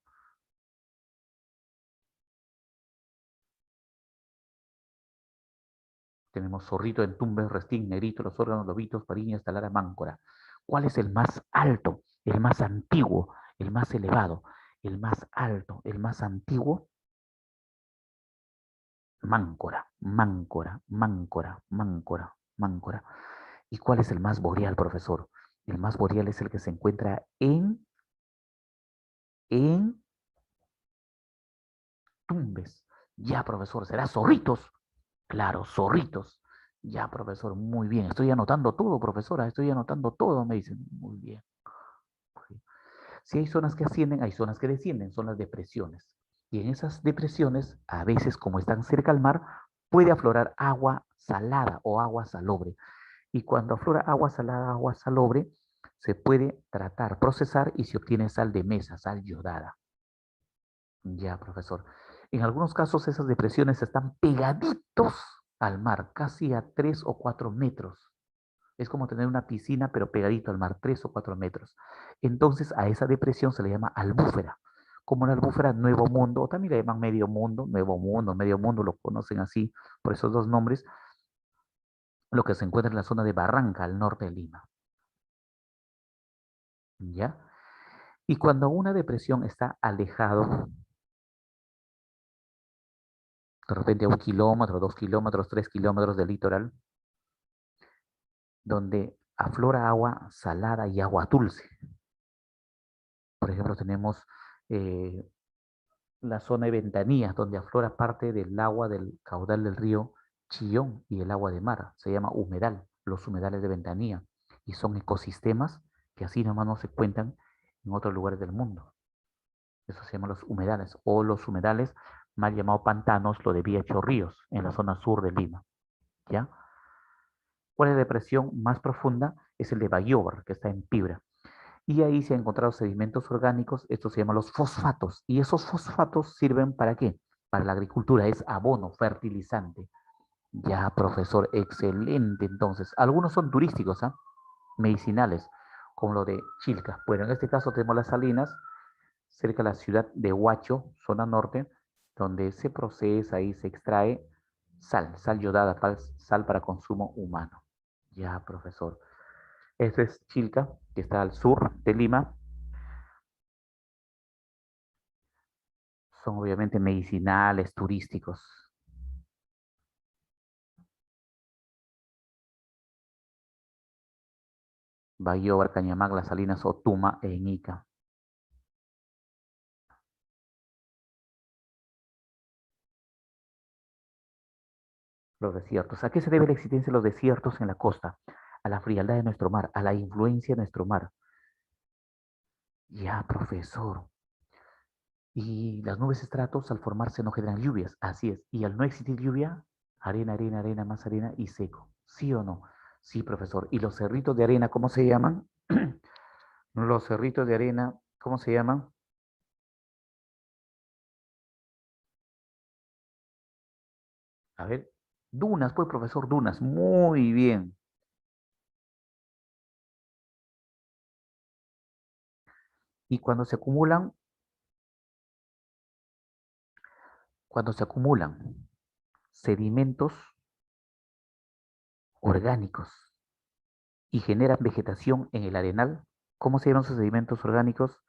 A: Tenemos zorrito, entumbe, restín, negrito, los órganos, lobitos, pariñas, talara, máncora. ¿Cuál es el más alto, el más antiguo, el más elevado, el más alto, el más antiguo? Máncora, máncora, máncora, máncora, máncora. ¿Y cuál es el más boreal, profesor? El más boreal es el que se encuentra en Tumbes. Ya, profesor, será Zorritos. Claro, Zorritos. Ya, profesor, muy bien. Estoy anotando todo, profesora. Estoy anotando todo, me dicen. Muy bien. Si hay zonas que ascienden, hay zonas que descienden, son las depresiones. Y en esas depresiones, a veces, como están cerca al mar, puede aflorar agua salada o agua salobre. Y cuando aflora agua salada, agua salobre, se puede tratar, procesar y se obtiene sal de mesa, sal yodada. Ya, profesor. En algunos casos esas depresiones están pegaditos al mar, casi a 3 o 4 metros. Es como tener una piscina, pero pegadito al mar, 3 o 4 metros. Entonces a esa depresión se le llama albúfera. Como la albúfera Nuevo Mundo, o también le llaman Nuevo Mundo, Medio Mundo, lo conocen así por esos dos nombres, lo que se encuentra en la zona de Barranca, al norte de Lima. ¿Ya? Y cuando una depresión está alejado, de repente a 1 kilómetro, 2 kilómetros, 3 kilómetros del litoral, donde aflora agua salada y agua dulce. Por ejemplo, tenemos eh, la zona de Ventanillas, donde aflora parte del agua del caudal del río Chillón y el agua de mar. Se llama humedal, los humedales de Ventanilla. Y son ecosistemas que así nomás no se cuentan en otros lugares del mundo. Eso se llama los humedales, o los humedales, mal llamados pantanos, lo de Vía Chorrillos, en la zona sur de Lima. ¿Ya? ¿Cuál es la depresión más profunda? Es el de Bayobar, que está en Piura. Y ahí se han encontrado sedimentos orgánicos, estos se llaman los fosfatos. ¿Y esos fosfatos sirven para qué? Para la agricultura, es abono, fertilizante. Ya, profesor, excelente. Entonces, algunos son turísticos, ¿ah? Medicinales, como lo de Chilca. Bueno, en este caso tenemos las salinas, cerca de la ciudad de Huacho, zona norte, donde se procesa y se extrae sal yodada, sal para consumo humano. Ya, profesor. Este es Chilca, que está al sur de Lima. Son obviamente medicinales, turísticos. Bayobar, Cañamac, Las Salinas, Otuma e Ica. Los desiertos. ¿A qué se debe la existencia de los desiertos en la costa? A la frialdad de nuestro mar, a la influencia de nuestro mar. Ya, profesor. Y las nubes estratos al formarse no generan lluvias. Así es. Y al no existir lluvia, arena, arena, arena, más arena y seco. ¿Sí o no? Sí, profesor. ¿Y los cerritos de arena, cómo se llaman? Los cerritos de arena, ¿cómo se llaman? A ver, dunas, pues, profesor, dunas. Muy bien. Y cuando se acumulan sedimentos orgánicos y generan vegetación en el arenal, ¿cómo se llaman esos sedimentos orgánicos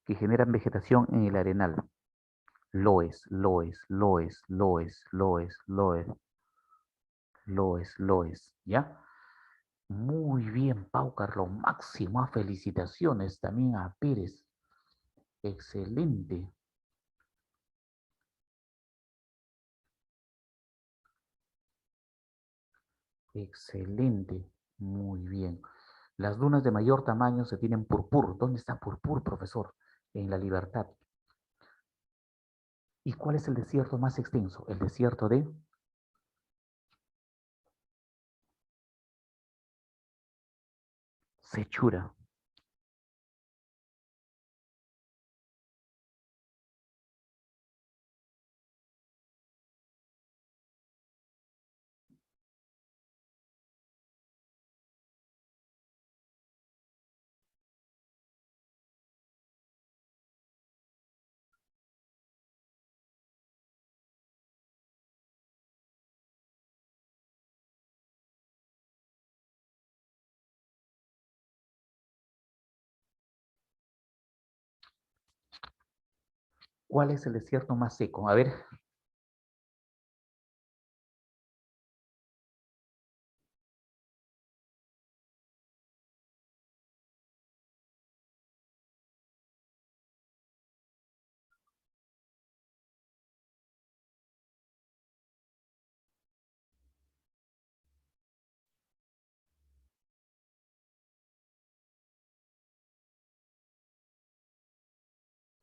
A: que generan vegetación en el arenal? Loes, ¿ya? Muy bien, Paucar, lo máximo. Felicitaciones también a Pérez. Excelente, excelente. Muy bien. Las dunas de mayor tamaño se tienen Purpur. ¿Dónde está Purpur, profesor? En la Libertad. ¿Y cuál es el desierto más extenso? El desierto de Sechura. ¿Cuál es el desierto más seco? A ver,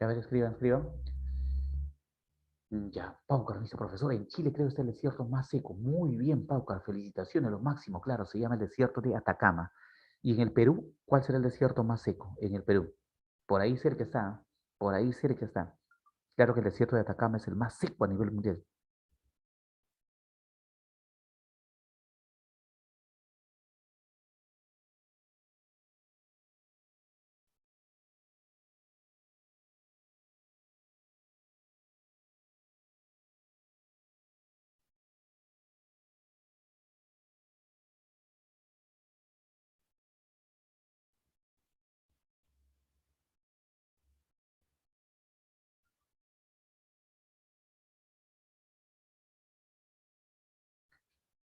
A: escriban, escriban. Ya, Paucar, dice profesor, en Chile creo que está el desierto más seco. Muy bien, Paucar, felicitaciones, lo máximo, claro, se llama el desierto de Atacama. ¿Y en el Perú, cuál será el desierto más seco? En el Perú. Por ahí cerca está, por ahí cerca está. Claro que el desierto de Atacama es el más seco a nivel mundial.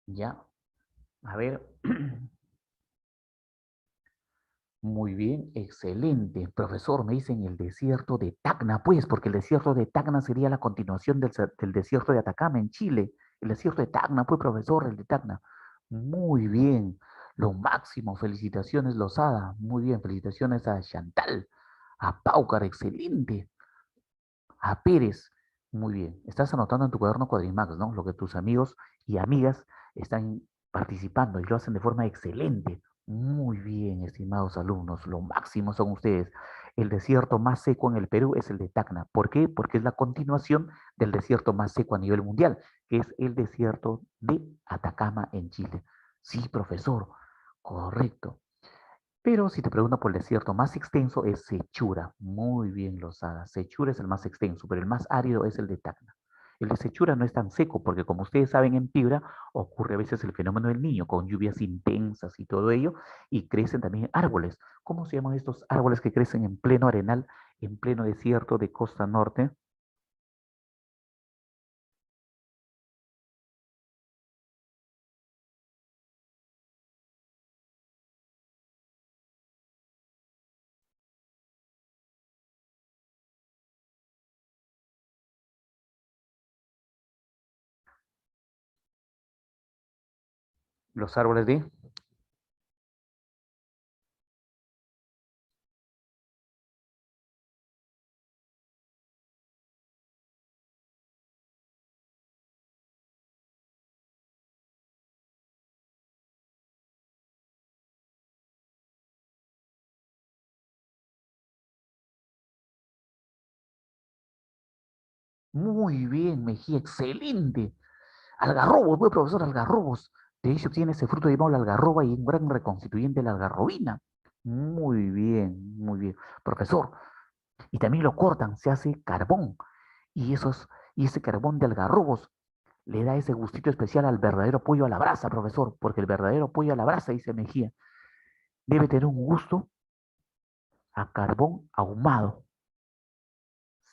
A: Ya, a ver. Muy bien, excelente. Profesor, me dicen el desierto de Tacna, pues, porque el desierto de Tacna sería la continuación del desierto de Atacama en Chile. El desierto de Tacna, pues, profesor, el de Tacna. Muy bien, lo máximo. Felicitaciones, Lozada. Muy bien, felicitaciones a Chantal, a Paucar, excelente. A Pérez, muy bien. Estás anotando en tu cuaderno Cuadrimax, ¿no? Lo que tus amigos y amigas están participando y lo hacen de forma excelente. Muy bien, estimados alumnos, lo máximo son ustedes. El desierto más seco en el Perú es el de Tacna. ¿Por qué? Porque es la continuación del desierto más seco a nivel mundial, que es el desierto de Atacama en Chile. Sí, profesor, correcto. Pero si te pregunto por el desierto más extenso es Sechura. Muy bien, Lozada. Sechura es el más extenso, pero el más árido es el de Tacna. El de Sechura no es tan seco porque como ustedes saben en Piura ocurre a veces el fenómeno del niño con lluvias intensas y todo ello y crecen también árboles. ¿Cómo se llaman estos árboles que crecen en pleno arenal, en pleno desierto de costa norte? Los árboles de... Muy bien, Mejía, excelente. Algarrobos, buen profesor, algarrobos. De hecho, tiene ese fruto llamado la algarroba y un gran reconstituyente, la algarrobina. Muy bien, muy bien. Profesor, y también lo cortan, se hace carbón. Y ese carbón de algarrobos le da ese gustito especial al verdadero pollo a la brasa, profesor, porque el verdadero pollo a la brasa, dice Mejía, debe tener un gusto a carbón ahumado.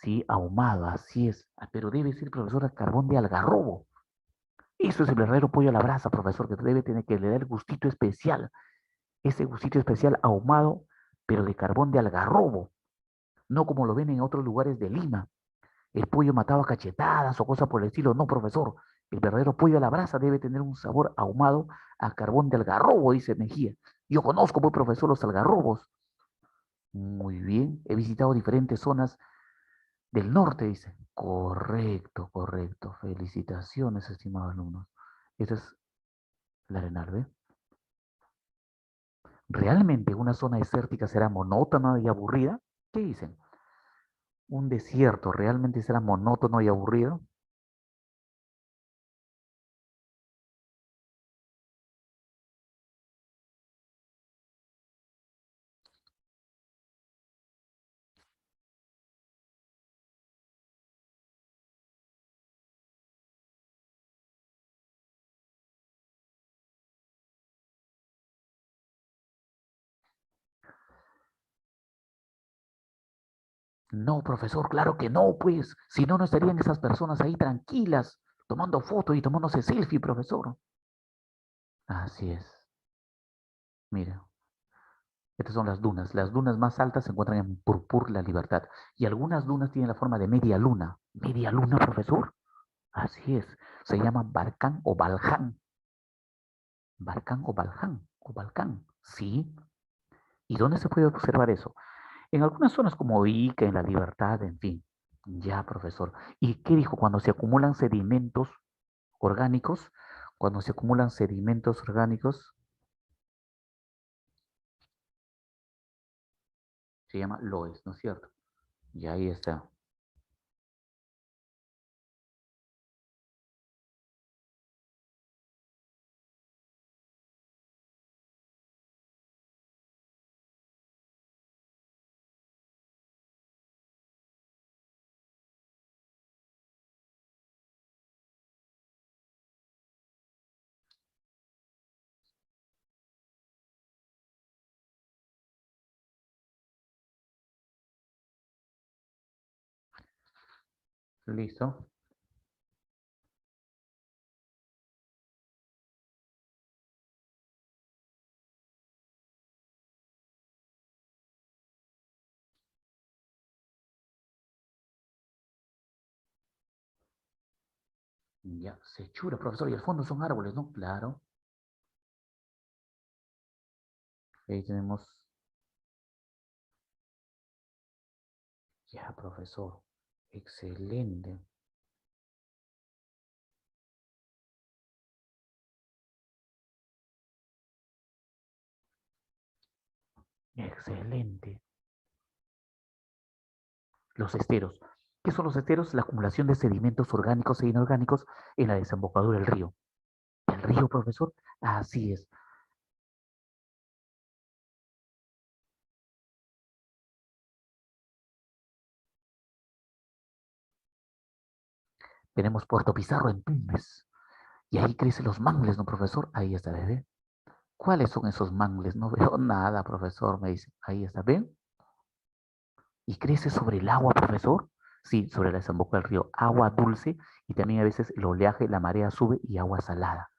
A: Sí, ahumado, así es. Ah, pero debe ser, profesor, a carbón de algarrobo. Eso es el verdadero pollo a la brasa, profesor, que debe tener que le da el gustito especial. Ese gustito especial ahumado, pero de carbón de algarrobo. No como lo ven en otros lugares de Lima. El pollo matado a cachetadas o cosas por el estilo. No, profesor. El verdadero pollo a la brasa debe tener un sabor ahumado a carbón de algarrobo, dice Mejía. Yo conozco, pues, profesor, los algarrobos. Muy bien. He visitado diferentes zonas del norte, dice. Correcto, correcto. Felicitaciones, estimados alumnos. Esa es la Arenal, ¿realmente una zona desértica será monótona y aburrida? ¿Qué dicen? ¿Un desierto realmente será monótono y aburrido? No, profesor, claro que no, pues. Si no, no estarían esas personas ahí tranquilas, tomando fotos y tomándose selfie, profesor. Así es. Mira, estas son las dunas. Las dunas más altas se encuentran en Purpur, La Libertad. Y algunas dunas tienen la forma de media luna. ¿Media luna, profesor? Así es. Se llama Barcán o Balján. Barcán o Balján o Balcán. Sí. ¿Y dónde se puede observar eso? En algunas zonas como Ica, en La Libertad, en fin. Ya, profesor. ¿Y qué dijo? Cuando se acumulan sedimentos orgánicos, cuando se acumulan sedimentos orgánicos, se llama loes, ¿no es cierto? Y ahí está. Listo. Ya, se chura, profesor. Y al fondo son árboles, ¿no? Claro. Ahí tenemos. Ya, profesor. Excelente. Excelente. Los esteros. ¿Qué son los esteros? La acumulación de sedimentos orgánicos e inorgánicos en la desembocadura del río. ¿El río, profesor? Así es. Tenemos Puerto Pizarro en Tumbes. Y ahí crecen los mangles, ¿no, profesor? Ahí está, bebé. ¿Cuáles son esos mangles? No veo nada, profesor, me dice. Ahí está, ¿ven? Y crece sobre el agua, profesor. Sí, sobre la desemboca del río. Agua dulce y también a veces el oleaje, la marea sube y agua salada.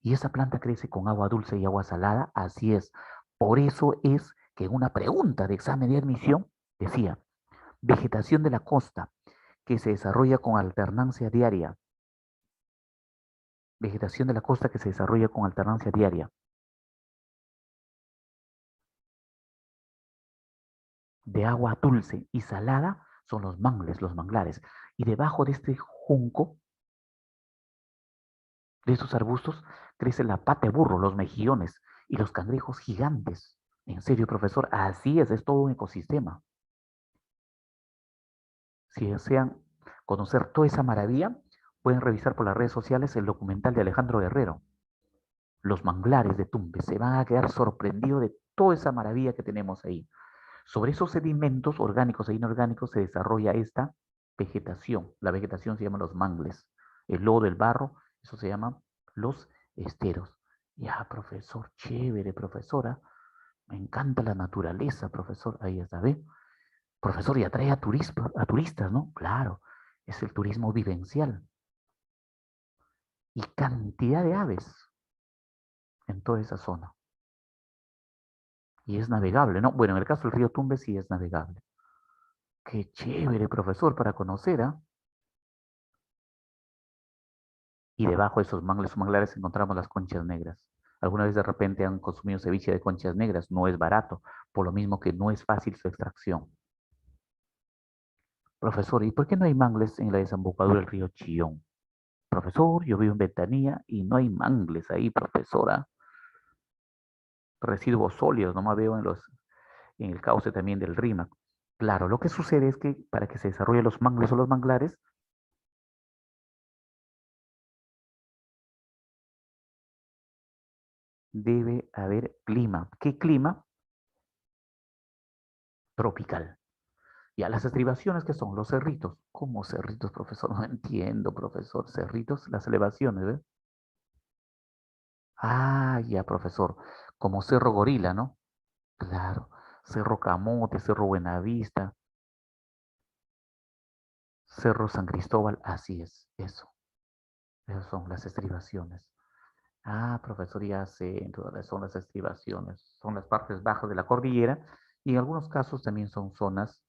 A: Y esa planta crece con agua dulce y agua salada, así es. Por eso es que en una pregunta de examen de admisión decía, vegetación de la costa que se desarrolla con alternancia diaria. Vegetación de la costa que se desarrolla con alternancia diaria de agua dulce y salada son los mangles, los manglares. Y debajo de este junco, de estos arbustos, crece la pata de burro, los mejillones y los cangrejos gigantes. En serio, profesor, así es todo un ecosistema. Si desean conocer toda esa maravilla, pueden revisar por las redes sociales el documental de Alejandro Guerrero, Los manglares de Tumbes. Se van a quedar sorprendidos de toda esa maravilla que tenemos ahí. Sobre esos sedimentos orgánicos e inorgánicos se desarrolla esta vegetación. La vegetación se llama los mangles. El lodo, el barro, eso se llama los esteros. Ya, profesor, chévere, profesora. Me encanta la naturaleza, profesor. Ahí está, ¿ve? Profesor, y atrae a turistas, ¿no? Claro, es el turismo vivencial. Y cantidad de aves en toda esa zona. Y es navegable, ¿no? Bueno, en el caso del río Tumbes sí es navegable. Qué chévere, profesor, para conocer, ¿ah? Y debajo de esos mangles o manglares encontramos las conchas negras. Alguna vez de repente han consumido ceviche de conchas negras, no es barato, por lo mismo que no es fácil su extracción. Profesor, ¿y por qué no hay mangles en la desembocadura del río Chillón? Profesor, yo vivo en Ventanilla y no hay mangles ahí, profesora. Residuos sólidos, nomás veo en el cauce también del Rímac. Claro, lo que sucede es que para que se desarrollen los mangles o los manglares, debe haber clima. ¿Qué clima? Tropical. Y a las estribaciones, ¿qué son? Los cerritos. ¿Cómo cerritos, profesor? No entiendo, profesor. Cerritos, las elevaciones, ¿ves? Ah, ya, profesor. Como Cerro Gorila, ¿no? Claro. Cerro Camote, Cerro Buenavista, Cerro San Cristóbal, así es, eso. Esas son las estribaciones. Ah, profesor, ya sé, entonces son las estribaciones, son las partes bajas de la cordillera y en algunos casos también son zonas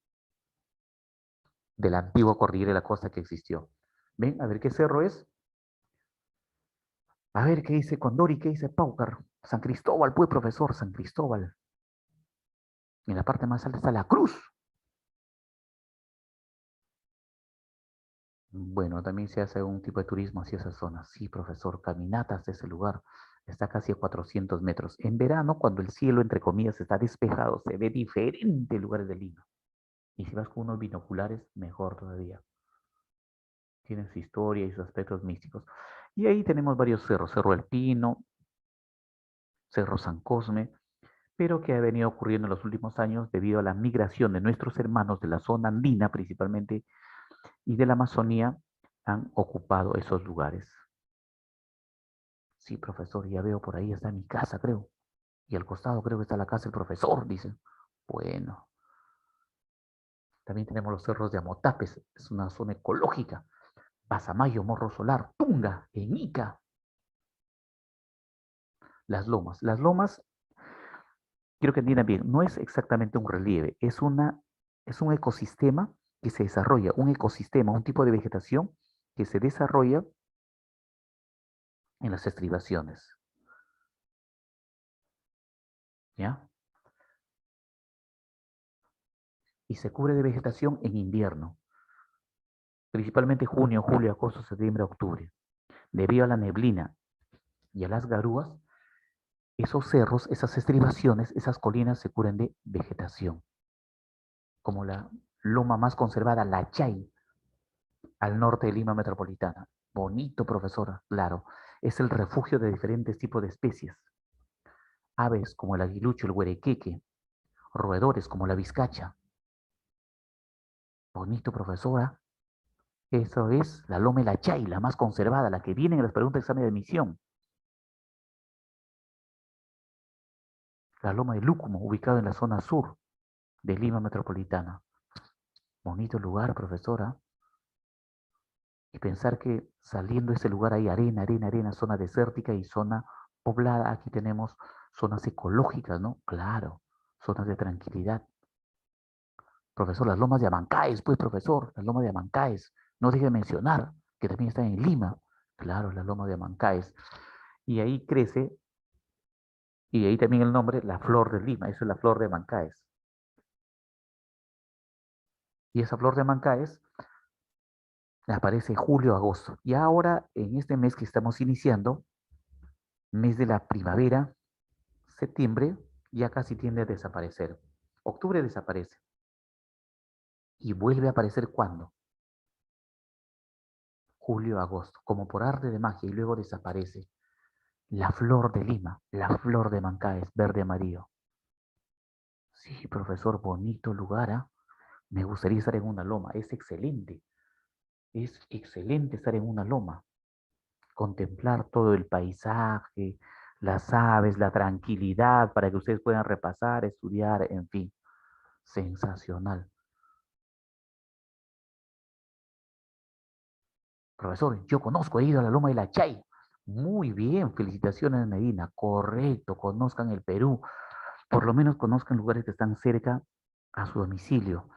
A: de la antigua cordillera de la costa que existió. Ven, a ver qué cerro es. A ver qué dice Condori, qué dice Paucar. San Cristóbal, pues, profesor, San Cristóbal. Y en la parte más alta está la cruz. Bueno, también se hace un tipo de turismo hacia esa zona. Sí, profesor, caminatas de ese lugar. Está casi a 400 metros. En verano, cuando el cielo, entre comillas, está despejado, se ve diferente el lugar de Lima. Y si vas con unos binoculares, mejor todavía. Tiene su historia y sus aspectos místicos. Y ahí tenemos varios cerros. Cerro El Pino, Cerro San Cosme, pero que ha venido ocurriendo en los últimos años debido a la migración de nuestros hermanos de la zona andina principalmente y de la Amazonía han ocupado esos lugares. Sí, profesor, ya veo por ahí está mi casa, creo. Y al costado creo que está la casa del profesor, dice. Bueno, también tenemos los cerros de Amotapes, es una zona ecológica. Pasamayo, Morro Solar, Tunga, Enica, las lomas. Las lomas, quiero que entiendan bien, no es exactamente un relieve, es un ecosistema que se desarrolla, un ecosistema, un tipo de vegetación que se desarrolla en las estribaciones, ¿ya? Y se cubre de vegetación en invierno, principalmente junio, julio, agosto, septiembre, octubre. Debido a la neblina y a las garúas, Esos cerros, esas estribaciones, esas colinas se cubren de vegetación, como la loma más conservada, la Chay, al norte de Lima metropolitana. Bonito, profesora, claro. Es el refugio de diferentes tipos de especies. Aves como el aguilucho, el huerequeque, roedores como la vizcacha. Bonito, profesora. Eso es la Loma de la Chay, la más conservada, la que viene en las preguntas de examen de admisión. La Loma de Lúcumo, ubicado en la zona sur de Lima metropolitana. Bonito lugar, profesora. Y pensar que saliendo de ese lugar hay arena, arena, arena, zona desértica y zona poblada. Aquí tenemos zonas ecológicas, ¿no? Claro, zonas de tranquilidad. Profesor, las lomas de Abancaes, pues, profesor, las lomas de Abancaes. No deje de mencionar que también están en Lima. Claro, las lomas de Abancaes. Y ahí crece, y ahí también el nombre, la flor de Lima. Eso es la flor de Abancaes. Y esa flor de Abancaes aparece julio-agosto. Y ahora, en este mes que estamos iniciando, mes de la primavera, septiembre ya casi tiende a desaparecer. Octubre desaparece. Y vuelve a aparecer ¿cuándo? Julio, agosto, como por arte de magia, y luego desaparece. La flor de Lima, la flor de Mancaes, verde amarillo. Sí, profesor, bonito lugar, ¿ah? Me gustaría estar en una loma. Es excelente estar en una loma. Contemplar todo el paisaje, las aves, la tranquilidad para que ustedes puedan repasar, estudiar, en fin. Sensacional. Profesor, yo conozco, he ido a la Loma de la Chay. Muy bien, felicitaciones, Medina. Correcto, conozcan el Perú. Por lo menos conozcan lugares que están cerca a su domicilio.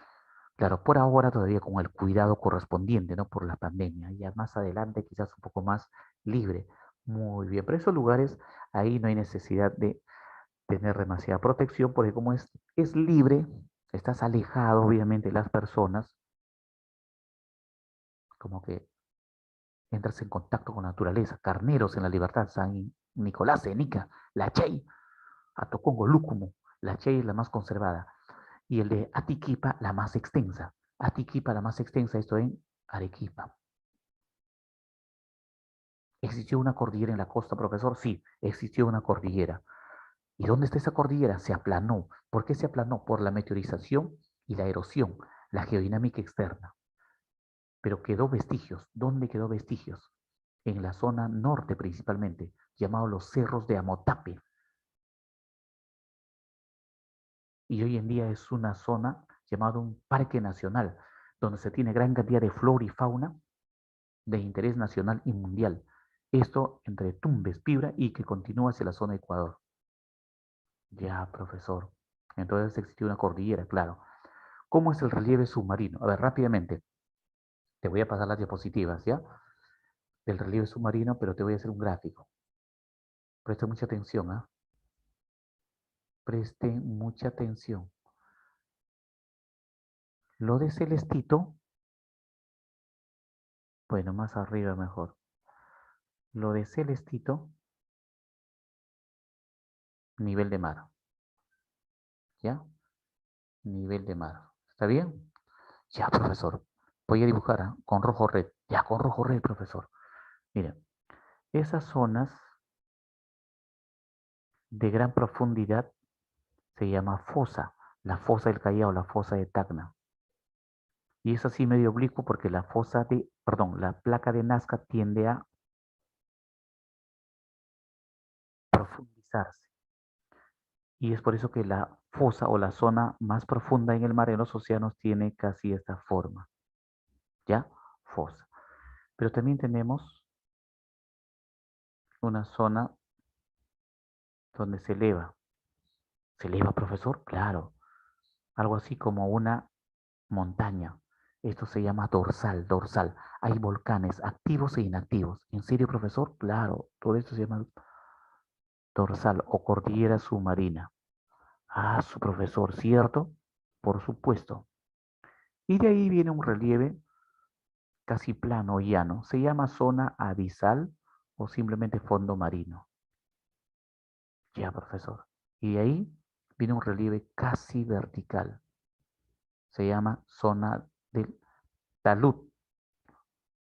A: Claro, por ahora todavía con el cuidado correspondiente, ¿no? Por la pandemia. Ya más adelante quizás un poco más libre. Muy bien, pero esos lugares ahí no hay necesidad de tener demasiada protección porque como es libre, estás alejado obviamente de las personas, como que entras en contacto con la naturaleza. Carneros en la Libertad, San Nicolás de Nica, la Chay, Atocongo, Lúcumo. La Chay es la más conservada. Y el de Atiquipa, la más extensa. Atiquipa, la más extensa, esto en Arequipa. ¿Existió una cordillera en la costa, profesor? Sí, existió una cordillera. ¿Y dónde está esa cordillera? Se aplanó. ¿Por qué se aplanó? Por la meteorización y la erosión, la geodinámica externa. Pero quedó vestigios. ¿Dónde quedó vestigios? En la zona norte principalmente, llamados los cerros de Amotape. Y hoy en día es una zona llamada un parque nacional, donde se tiene gran cantidad de flora y fauna de interés nacional y mundial. Esto entre Tumbes, Piura y que continúa hacia la zona de Ecuador. Ya, profesor. Entonces existió una cordillera, claro. ¿Cómo es el relieve submarino? A ver, rápidamente. Te voy a pasar las diapositivas, ¿ya? Del relieve submarino, pero te voy a hacer un gráfico. Preste mucha atención, ¿ah? Preste mucha atención. Lo de Celestito, bueno, más arriba mejor. Lo de Celestito, nivel de mar, ¿ya? Nivel de mar. ¿Está bien? Ya, profesor. Voy a dibujar con rojo red. Ya, con rojo red, profesor. Miren, esas zonas de gran profundidad se llama fosa. La fosa del Callao, la fosa de Tacna. Y es así medio oblicuo porque la fosa de, perdón, la placa de Nazca tiende a profundizarse. Y es por eso que la fosa o la zona más profunda en el mar, en los océanos, tiene casi esta forma. ¿Ya? Fosa. Pero también tenemos una zona donde se eleva. ¿Se eleva, profesor? Claro. Algo así como una montaña. Esto se llama dorsal, dorsal. Hay volcanes activos e inactivos. ¿En serio, profesor? Claro. Todo esto se llama dorsal o cordillera submarina. Ah, su profesor, ¿cierto? Por supuesto. Y de ahí viene un relieve casi plano o llano. Se llama zona abisal o simplemente fondo marino. Ya, profesor. Y de ahí viene un relieve casi vertical. Se llama zona del talud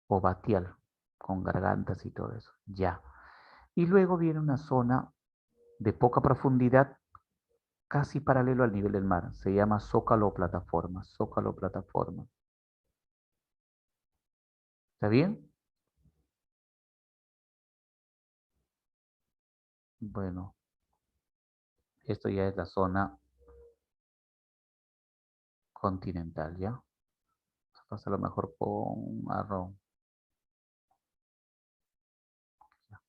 A: o batial, con gargantas y todo eso. Ya. Y luego viene una zona de poca profundidad, casi paralelo al nivel del mar. Se llama zócalo o plataforma. Zócalo o plataforma. ¿Está bien? Bueno, esto ya es la zona continental, ¿ya? Vamos a lo mejor con marrón. Ya,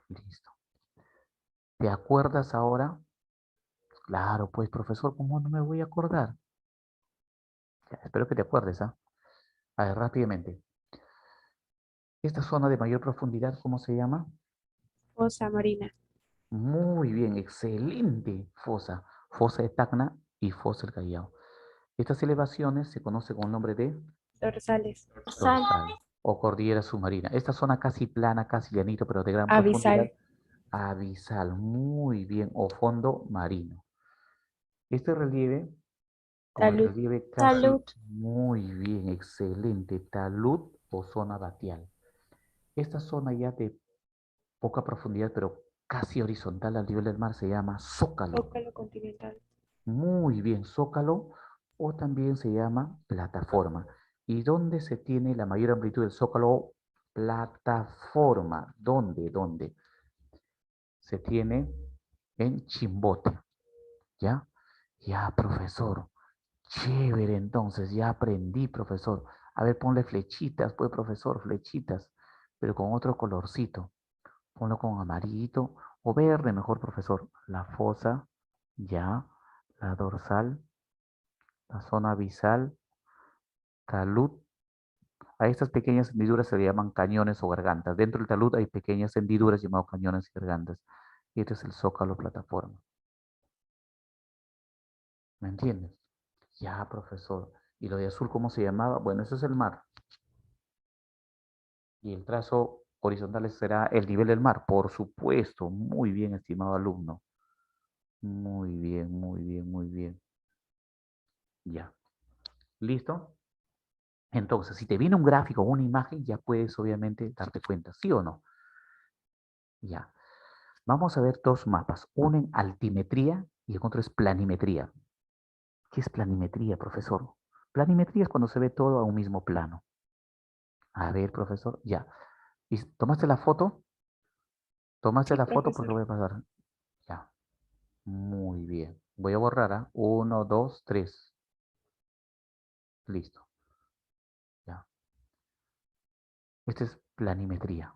A: listo. ¿Te acuerdas ahora? Claro, pues, profesor, ¿cómo no me voy a acordar? Ya, espero que te acuerdes, ¿ah? A ver, rápidamente. Esta zona de mayor profundidad, ¿cómo se llama?
B: Fosa marina.
A: Muy bien, excelente fosa. Fosa de Tacna y fosa del Callao. Estas elevaciones se conocen con el nombre de
B: Dorsales.
A: dorsal o cordillera submarina. Esta zona casi plana, casi llanito, pero de gran profundidad,
B: Abisal.
A: abisal. Muy bien, o fondo marino. Este relieve, con el
B: Talud.
A: relieve casi muy bien, excelente, talud o zona batial. Esta zona ya de poca profundidad, pero casi horizontal al nivel del mar, se llama zócalo.
B: Zócalo continental.
A: Muy bien, zócalo o también se llama plataforma. ¿Y dónde se tiene la mayor amplitud del zócalo? Plataforma. ¿Dónde? ¿Dónde? Se tiene en Chimbote. ¿Ya? Ya, profesor. Chévere, entonces, ya aprendí, profesor. A ver, ponle flechitas, pues, profesor, flechitas, pero con otro colorcito. Ponlo con amarillito o verde, mejor, profesor. La fosa, ya, la dorsal, la zona abisal, talud. A estas pequeñas hendiduras se le llaman cañones o gargantas. Dentro del talud hay pequeñas hendiduras llamadas cañones y gargantas. Y este es el zócalo plataforma. ¿Me entiendes? Ya, profesor. ¿Y lo de azul cómo se llamaba? Bueno, eso es el mar. Y el trazo horizontal será el nivel del mar. Por supuesto. Muy bien, estimado alumno. Muy bien, muy bien, muy bien. Ya. ¿Listo? Entonces, si te viene un gráfico o una imagen, ya puedes obviamente darte cuenta, ¿sí o no? Ya. Vamos a ver dos mapas. Uno en altimetría y el otro es planimetría. ¿Qué es planimetría, profesor? Planimetría es cuando se ve todo a un mismo plano. A ver, profesor, ya. ¿Y tomaste la foto? Tomaste
B: Sí,
A: la foto porque
B: profesor.
A: voy a pasar. Ya. Muy bien. Voy a borrar, ¿ah? 1, 2, 3. Listo. Ya. Esta es planimetría.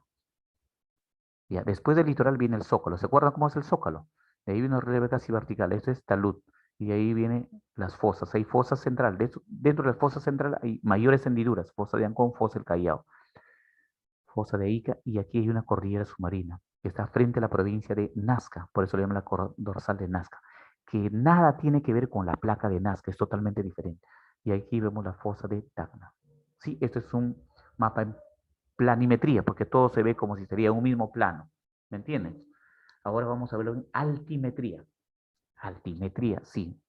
A: Ya. Después del litoral viene el zócalo. ¿Se acuerdan cómo es el zócalo? De ahí viene el relieve casi vertical. Este es talud. Y de ahí vienen las fosas. Hay fosa central. Dentro de la fosa central hay mayores hendiduras. Fosa de Ancón, fosa del Callao, fosa de Ica. Y aquí hay una cordillera submarina que está frente a la provincia de Nazca. Por eso le llaman la dorsal de Nazca. Que nada tiene que ver con la placa de Nazca. Es totalmente diferente. Y aquí vemos la fosa de Tacna. Sí, este es un mapa en planimetría, porque todo se ve como si sería un mismo plano. ¿Me entienden? Ahora vamos a verlo en altimetría. Altimetría, sí.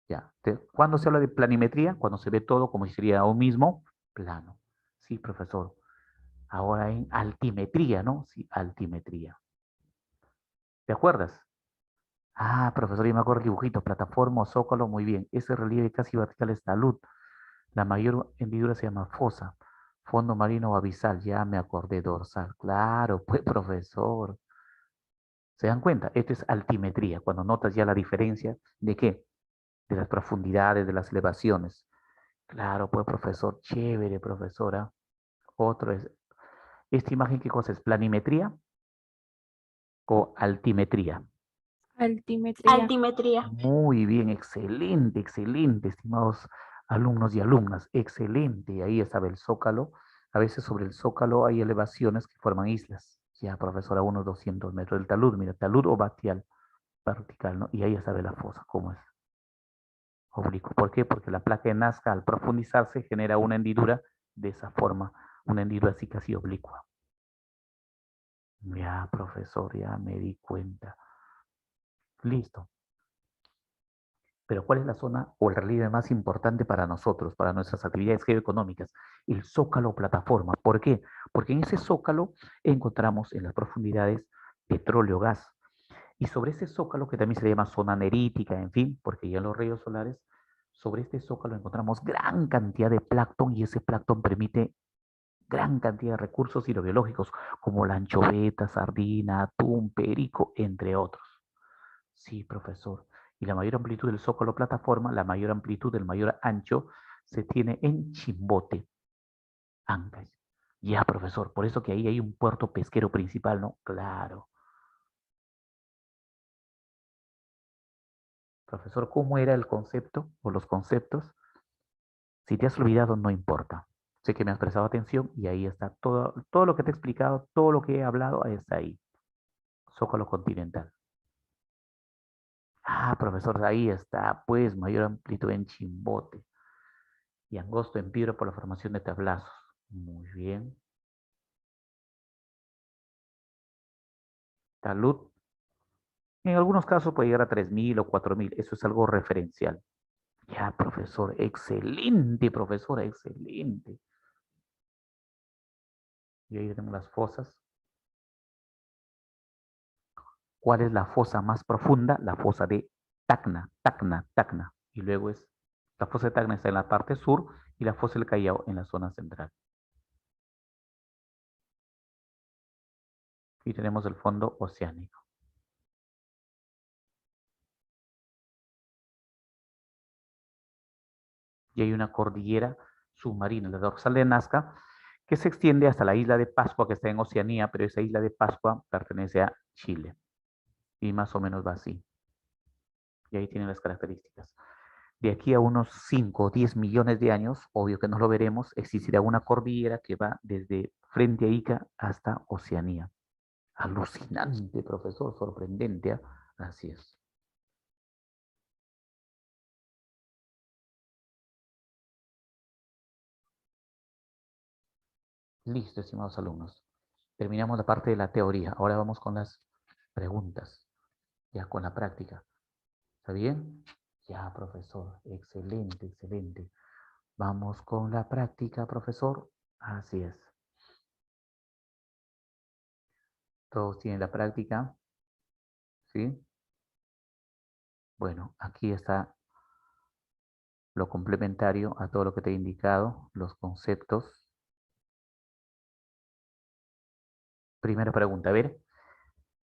A: Ya. ¿Cuándo se habla de planimetría? Cuando se ve todo como si sería un mismo plano. Sí, profesor. Ahora en altimetría, ¿no? Sí, altimetría. ¿Te acuerdas? Ah, profesor, yo me acuerdo el dibujito, plataforma o zócalo, muy bien. Ese relieve casi vertical es talud. La mayor hendidura se llama fosa. Fondo marino o abisal, ya me acordé, dorsal. Claro, pues, profesor. ¿Se dan cuenta? Esto es altimetría, cuando notas ya la diferencia de qué, de las profundidades, de las elevaciones. Claro, pues profesor, chévere, profesora. Otro es, ¿esta imagen qué cosa es? ¿Planimetría o altimetría?
B: Altimetría.
C: Altimetría.
A: Muy bien, excelente, excelente, estimados alumnos y alumnas. Excelente. Ahí estaba el zócalo. A veces sobre el zócalo hay elevaciones que forman islas. Ya, profesora, unos 200 metros. El talud, mira, talud o batial, vertical, ¿no? Y ahí está la fosa, ¿cómo es? Oblicuo. ¿Por qué? Porque la placa de Nazca al profundizarse genera una hendidura de esa forma, una hendidura así casi oblicua. Ya, profesor, ya me di cuenta. Listo. Pero ¿cuál es la zona o el relieve más importante para nosotros, para nuestras actividades geoeconómicas? El zócalo plataforma. ¿Por qué? Porque en ese zócalo encontramos en las profundidades petróleo, gas. Y sobre ese zócalo, que también se le llama zona nerítica, en fin, porque ya en los rayos solares, sobre este zócalo encontramos gran cantidad de plancton y ese plancton permite gran cantidad de recursos hidrobiológicos como la anchoveta, sardina, atún, perico, entre otros. Sí, profesor. Y la mayor amplitud del zócalo plataforma, la mayor amplitud, el mayor ancho, se tiene en Chimbote, Ancash. Ya, profesor, por eso que ahí hay un puerto pesquero principal, ¿no? Claro. Profesor, ¿cómo era el concepto o los conceptos? Si te has olvidado, no importa. Sé que me has prestado atención y ahí está todo lo que te he explicado, todo lo que he hablado, está ahí. Zócalo continental. Ah, profesor, ahí está, pues, mayor amplitud en Chimbote y angosto en Piedra por la formación de tablazos. Muy bien. Talud, en algunos casos puede llegar a 3.000 o 4.000. Eso es algo referencial. Ya, profesor, excelente, profesora, excelente. Y ahí tenemos las fosas. ¿Cuál es la fosa más profunda? La fosa de Tacna, Tacna, Tacna. Y luego es, la fosa de Tacna está en la parte sur y la fosa del Callao en la zona central. Y tenemos el fondo oceánico. Y hay una cordillera submarina, la dorsal de Nazca, que se extiende hasta la isla de Pascua, que está en Oceanía, pero esa isla de Pascua pertenece a Chile. Y más o menos va así. Y ahí tienen las características. De aquí a unos 5 o 10 millones de años, obvio que no lo veremos, existirá una cordillera que va desde frente a Ica hasta Oceanía. Alucinante, profesor, sorprendente. ¿Eh? Así es. Listo, estimados alumnos. Terminamos la parte de la teoría. Ahora vamos con las preguntas, ya con la práctica. ¿Está bien? Ya, profesor. Excelente, excelente. Vamos con la práctica, profesor. Así es. Todos tienen la práctica. ¿Sí? Bueno, aquí está lo complementario a todo lo que te he indicado, los conceptos. Primera pregunta, a ver.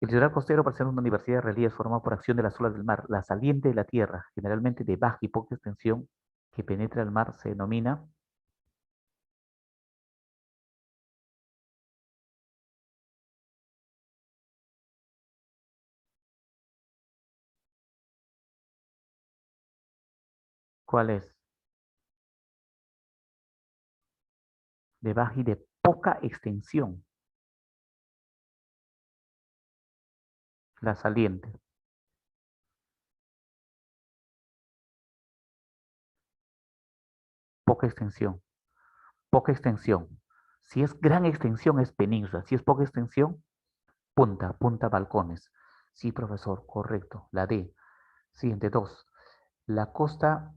A: El litoral costero, para ser una universidad de relieve, es formado por acción de las olas del mar. La saliente de la tierra, generalmente de baja y poca extensión, que penetra el mar, se denomina. ¿Cuál es? De baja y de poca extensión. La saliente. Poca extensión. Poca extensión. Si es gran extensión, es península. Si es poca extensión, punta, punta balcones. Sí, profesor, correcto. La D. Siguiente, dos. La costa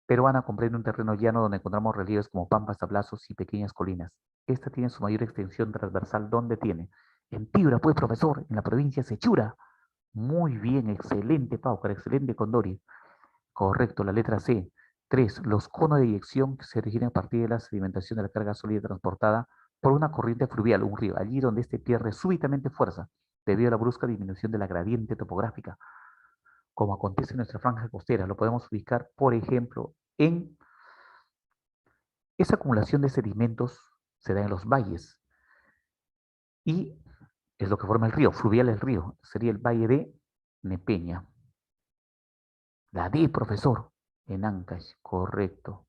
A: peruana comprende un terreno llano donde encontramos relieves como pampas, tablazos y pequeñas colinas. Esta tiene su mayor extensión transversal. ¿Dónde tiene? En Piura, pues, profesor, en la provincia de Sechura. Muy bien, excelente, Paucar, excelente, Condori. Correcto, la letra C. 3. Los conos de eyección que se originan a partir de la sedimentación de la carga sólida transportada por una corriente fluvial, un río, allí donde este pierde súbitamente fuerza debido a la brusca disminución de la gradiente topográfica, como acontece en nuestra franja costera. Lo podemos ubicar, por ejemplo, en esa acumulación de sedimentos se da en los valles y es lo que forma el río, fluvial el río, sería el valle de Nepeña. La D, profesor, en Ancash, correcto.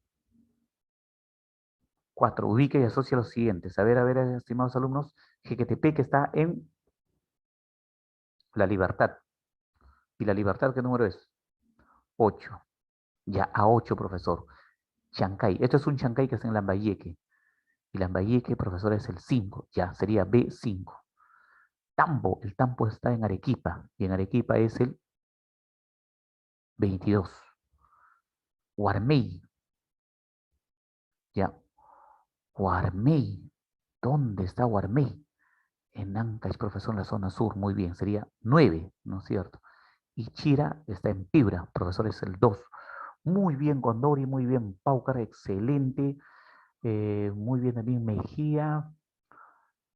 A: 4. Ubica y asocia los siguientes. A ver, estimados alumnos, Jequetepec está en La Libertad. ¿Y La Libertad qué número es? 8. Ya, a 8, profesor. Chancay. Esto es un Chancay que está en Lambayeque. Y Lambayeque, profesor, es el 5. Ya, sería B5. Tambo. El Tambo está en Arequipa. Y en Arequipa es el 22. Guarmey. Ya. Guarmey. ¿Dónde está Guarmey? En Ancash, profesor, en la zona sur. Muy bien. Sería 9, ¿no es cierto? Y Chira está en Piura. Profesor, es el 2. Muy bien, Gondori. Muy bien, Paucar. Excelente. Muy bien también Mejía.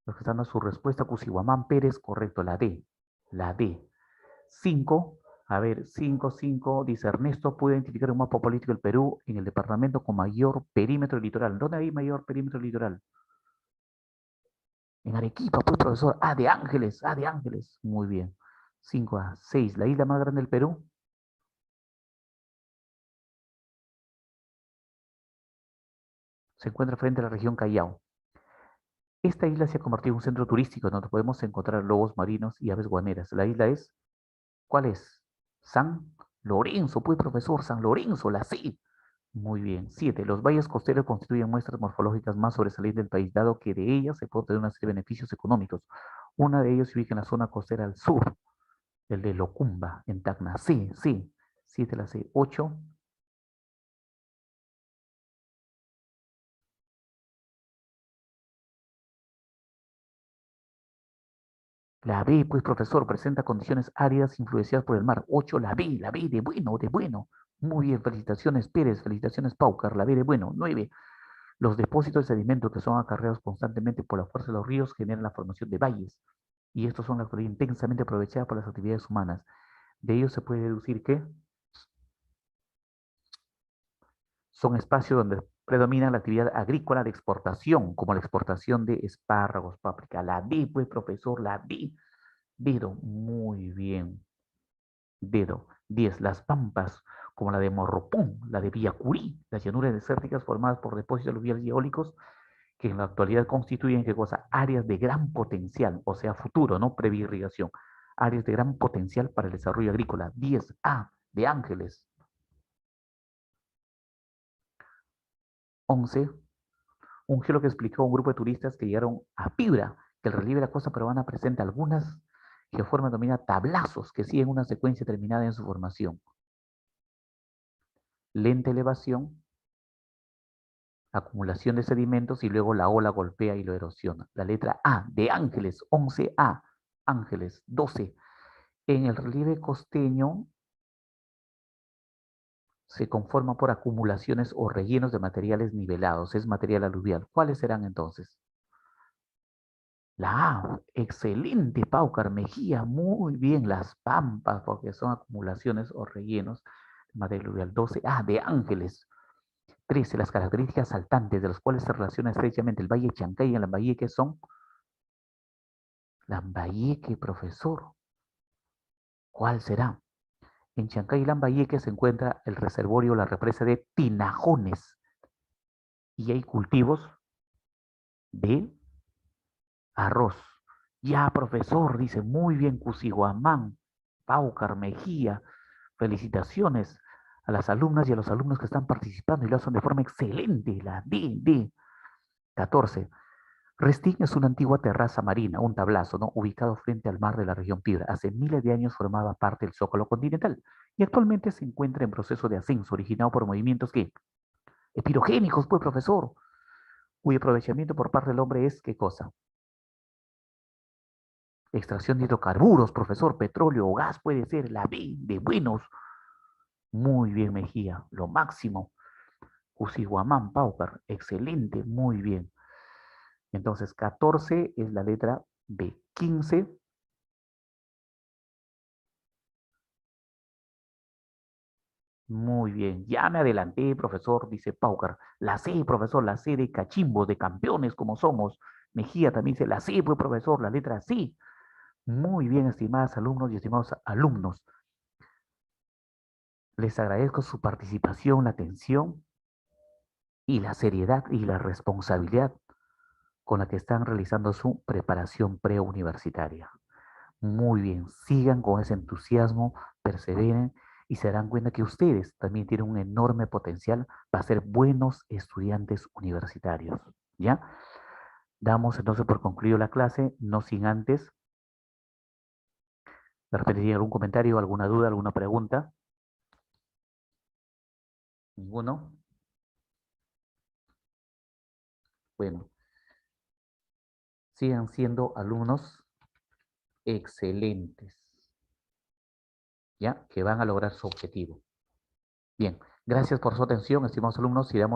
A: Los que están dando su respuesta, Cusihuamán Pérez, correcto, la D. La D. 5, a ver, 5, dice Ernesto, puede identificar un mapa político del Perú en el departamento con mayor perímetro litoral. ¿Dónde hay mayor perímetro litoral? En Arequipa, pues, profesor. Ah, de Ángeles, ah, de Ángeles. Muy bien. 5A. 6, la isla más grande del Perú. Se encuentra frente a la región Callao. Esta isla se ha convertido en un centro turístico donde podemos encontrar lobos marinos y aves guaneras. La isla es, ¿cuál es? San Lorenzo, pues profesor, San Lorenzo, la C. Muy bien. 7. Los valles costeros constituyen muestras morfológicas más sobresalientes del país, dado que de ellas se puede obtener una serie de beneficios económicos. Una de ellos se ubica en la zona costera al sur, el de Locumba, en Tacna. Sí, sí. 7 la C. 8. La B, pues profesor, presenta condiciones áridas influenciadas por el mar. 8 la B de bueno, de bueno. Muy bien, felicitaciones Pérez, felicitaciones Paucar, la B de bueno. 9. Los depósitos de sedimentos que son acarreados constantemente por la fuerza de los ríos generan la formación de valles. Y estos son la actualidad intensamente aprovechadas por las actividades humanas. De ellos se puede deducir que son espacios donde predomina la actividad agrícola de exportación, como la exportación de espárragos, páprica. La D, pues, profesor, la D. Dedo, muy bien. Dedo. 10. Las pampas, como la de Morropón, la de Villacurí, las llanuras desérticas formadas por depósitos aluviales y eólicos, que en la actualidad constituyen, ¿qué cosa? Áreas de gran potencial, o sea, futuro, no previa irrigación. Áreas de gran potencial para el desarrollo agrícola. 10A, de Ángeles. 11. Un geólogo explicó a un grupo de turistas que llegaron a Piura que el relieve de la costa peruana presenta algunas geoformas denominadas tablazos que siguen una secuencia determinada en su formación. Lenta elevación, acumulación de sedimentos y luego la ola golpea y lo erosiona. La letra A de Ángeles, 11A, Ángeles, 12. En el relieve costeño se conforma por acumulaciones o rellenos de materiales nivelados, es material aluvial. ¿Cuáles serán entonces? La A, excelente, Paucar Mejía, muy bien, las pampas, porque son acumulaciones o rellenos de material aluvial. 12A, de Ángeles. 13, las características saltantes de las cuales se relaciona estrechamente el Valle Chancay y el Lambayeque son Lambayeque, profesor. ¿Cuál será? En Chancay y Lambayeque se encuentra el reservorio, la represa de Tinajones. Y hay cultivos de arroz. Ya, profesor, dice, muy bien, Cusihuamán, Paucar, Mejía. Felicitaciones a las alumnas y a los alumnos que están participando y lo hacen de forma excelente. La D. 14. Restín es una antigua terraza marina, un tablazo, ¿no? Ubicado frente al mar de la región Piura. Hace miles de años formaba parte del Zócalo continental y actualmente se encuentra en proceso de ascenso originado por movimientos que epirogénicos, pues, profesor, cuyo aprovechamiento por parte del hombre es, ¿qué cosa? Extracción de hidrocarburos, profesor, petróleo o gas puede ser la B de buenos. Muy bien, Mejía, lo máximo. Cusihuamán, Paucar, excelente, muy bien. Entonces, 14 es la letra B. 15, muy bien. Ya me adelanté, profesor, dice Paucar. La C, profesor, la C de cachimbos, de campeones como somos. Mejía también dice la C, pues, profesor, la letra C. Muy bien, estimadas alumnos y estimados alumnos. Les agradezco su participación, la atención y la seriedad y la responsabilidad con la que están realizando su preparación preuniversitaria. Muy bien, sigan con ese entusiasmo, perseveren y se darán cuenta que ustedes también tienen un enorme potencial para ser buenos estudiantes universitarios. ¿Ya? Damos entonces por concluido la clase, no sin antes De repente tiene algún comentario, alguna duda, alguna pregunta. ¿Ninguno? Bueno, sigan siendo alumnos excelentes, ¿ya? Que van a lograr su objetivo. Bien, gracias por su atención, estimados alumnos. Si damos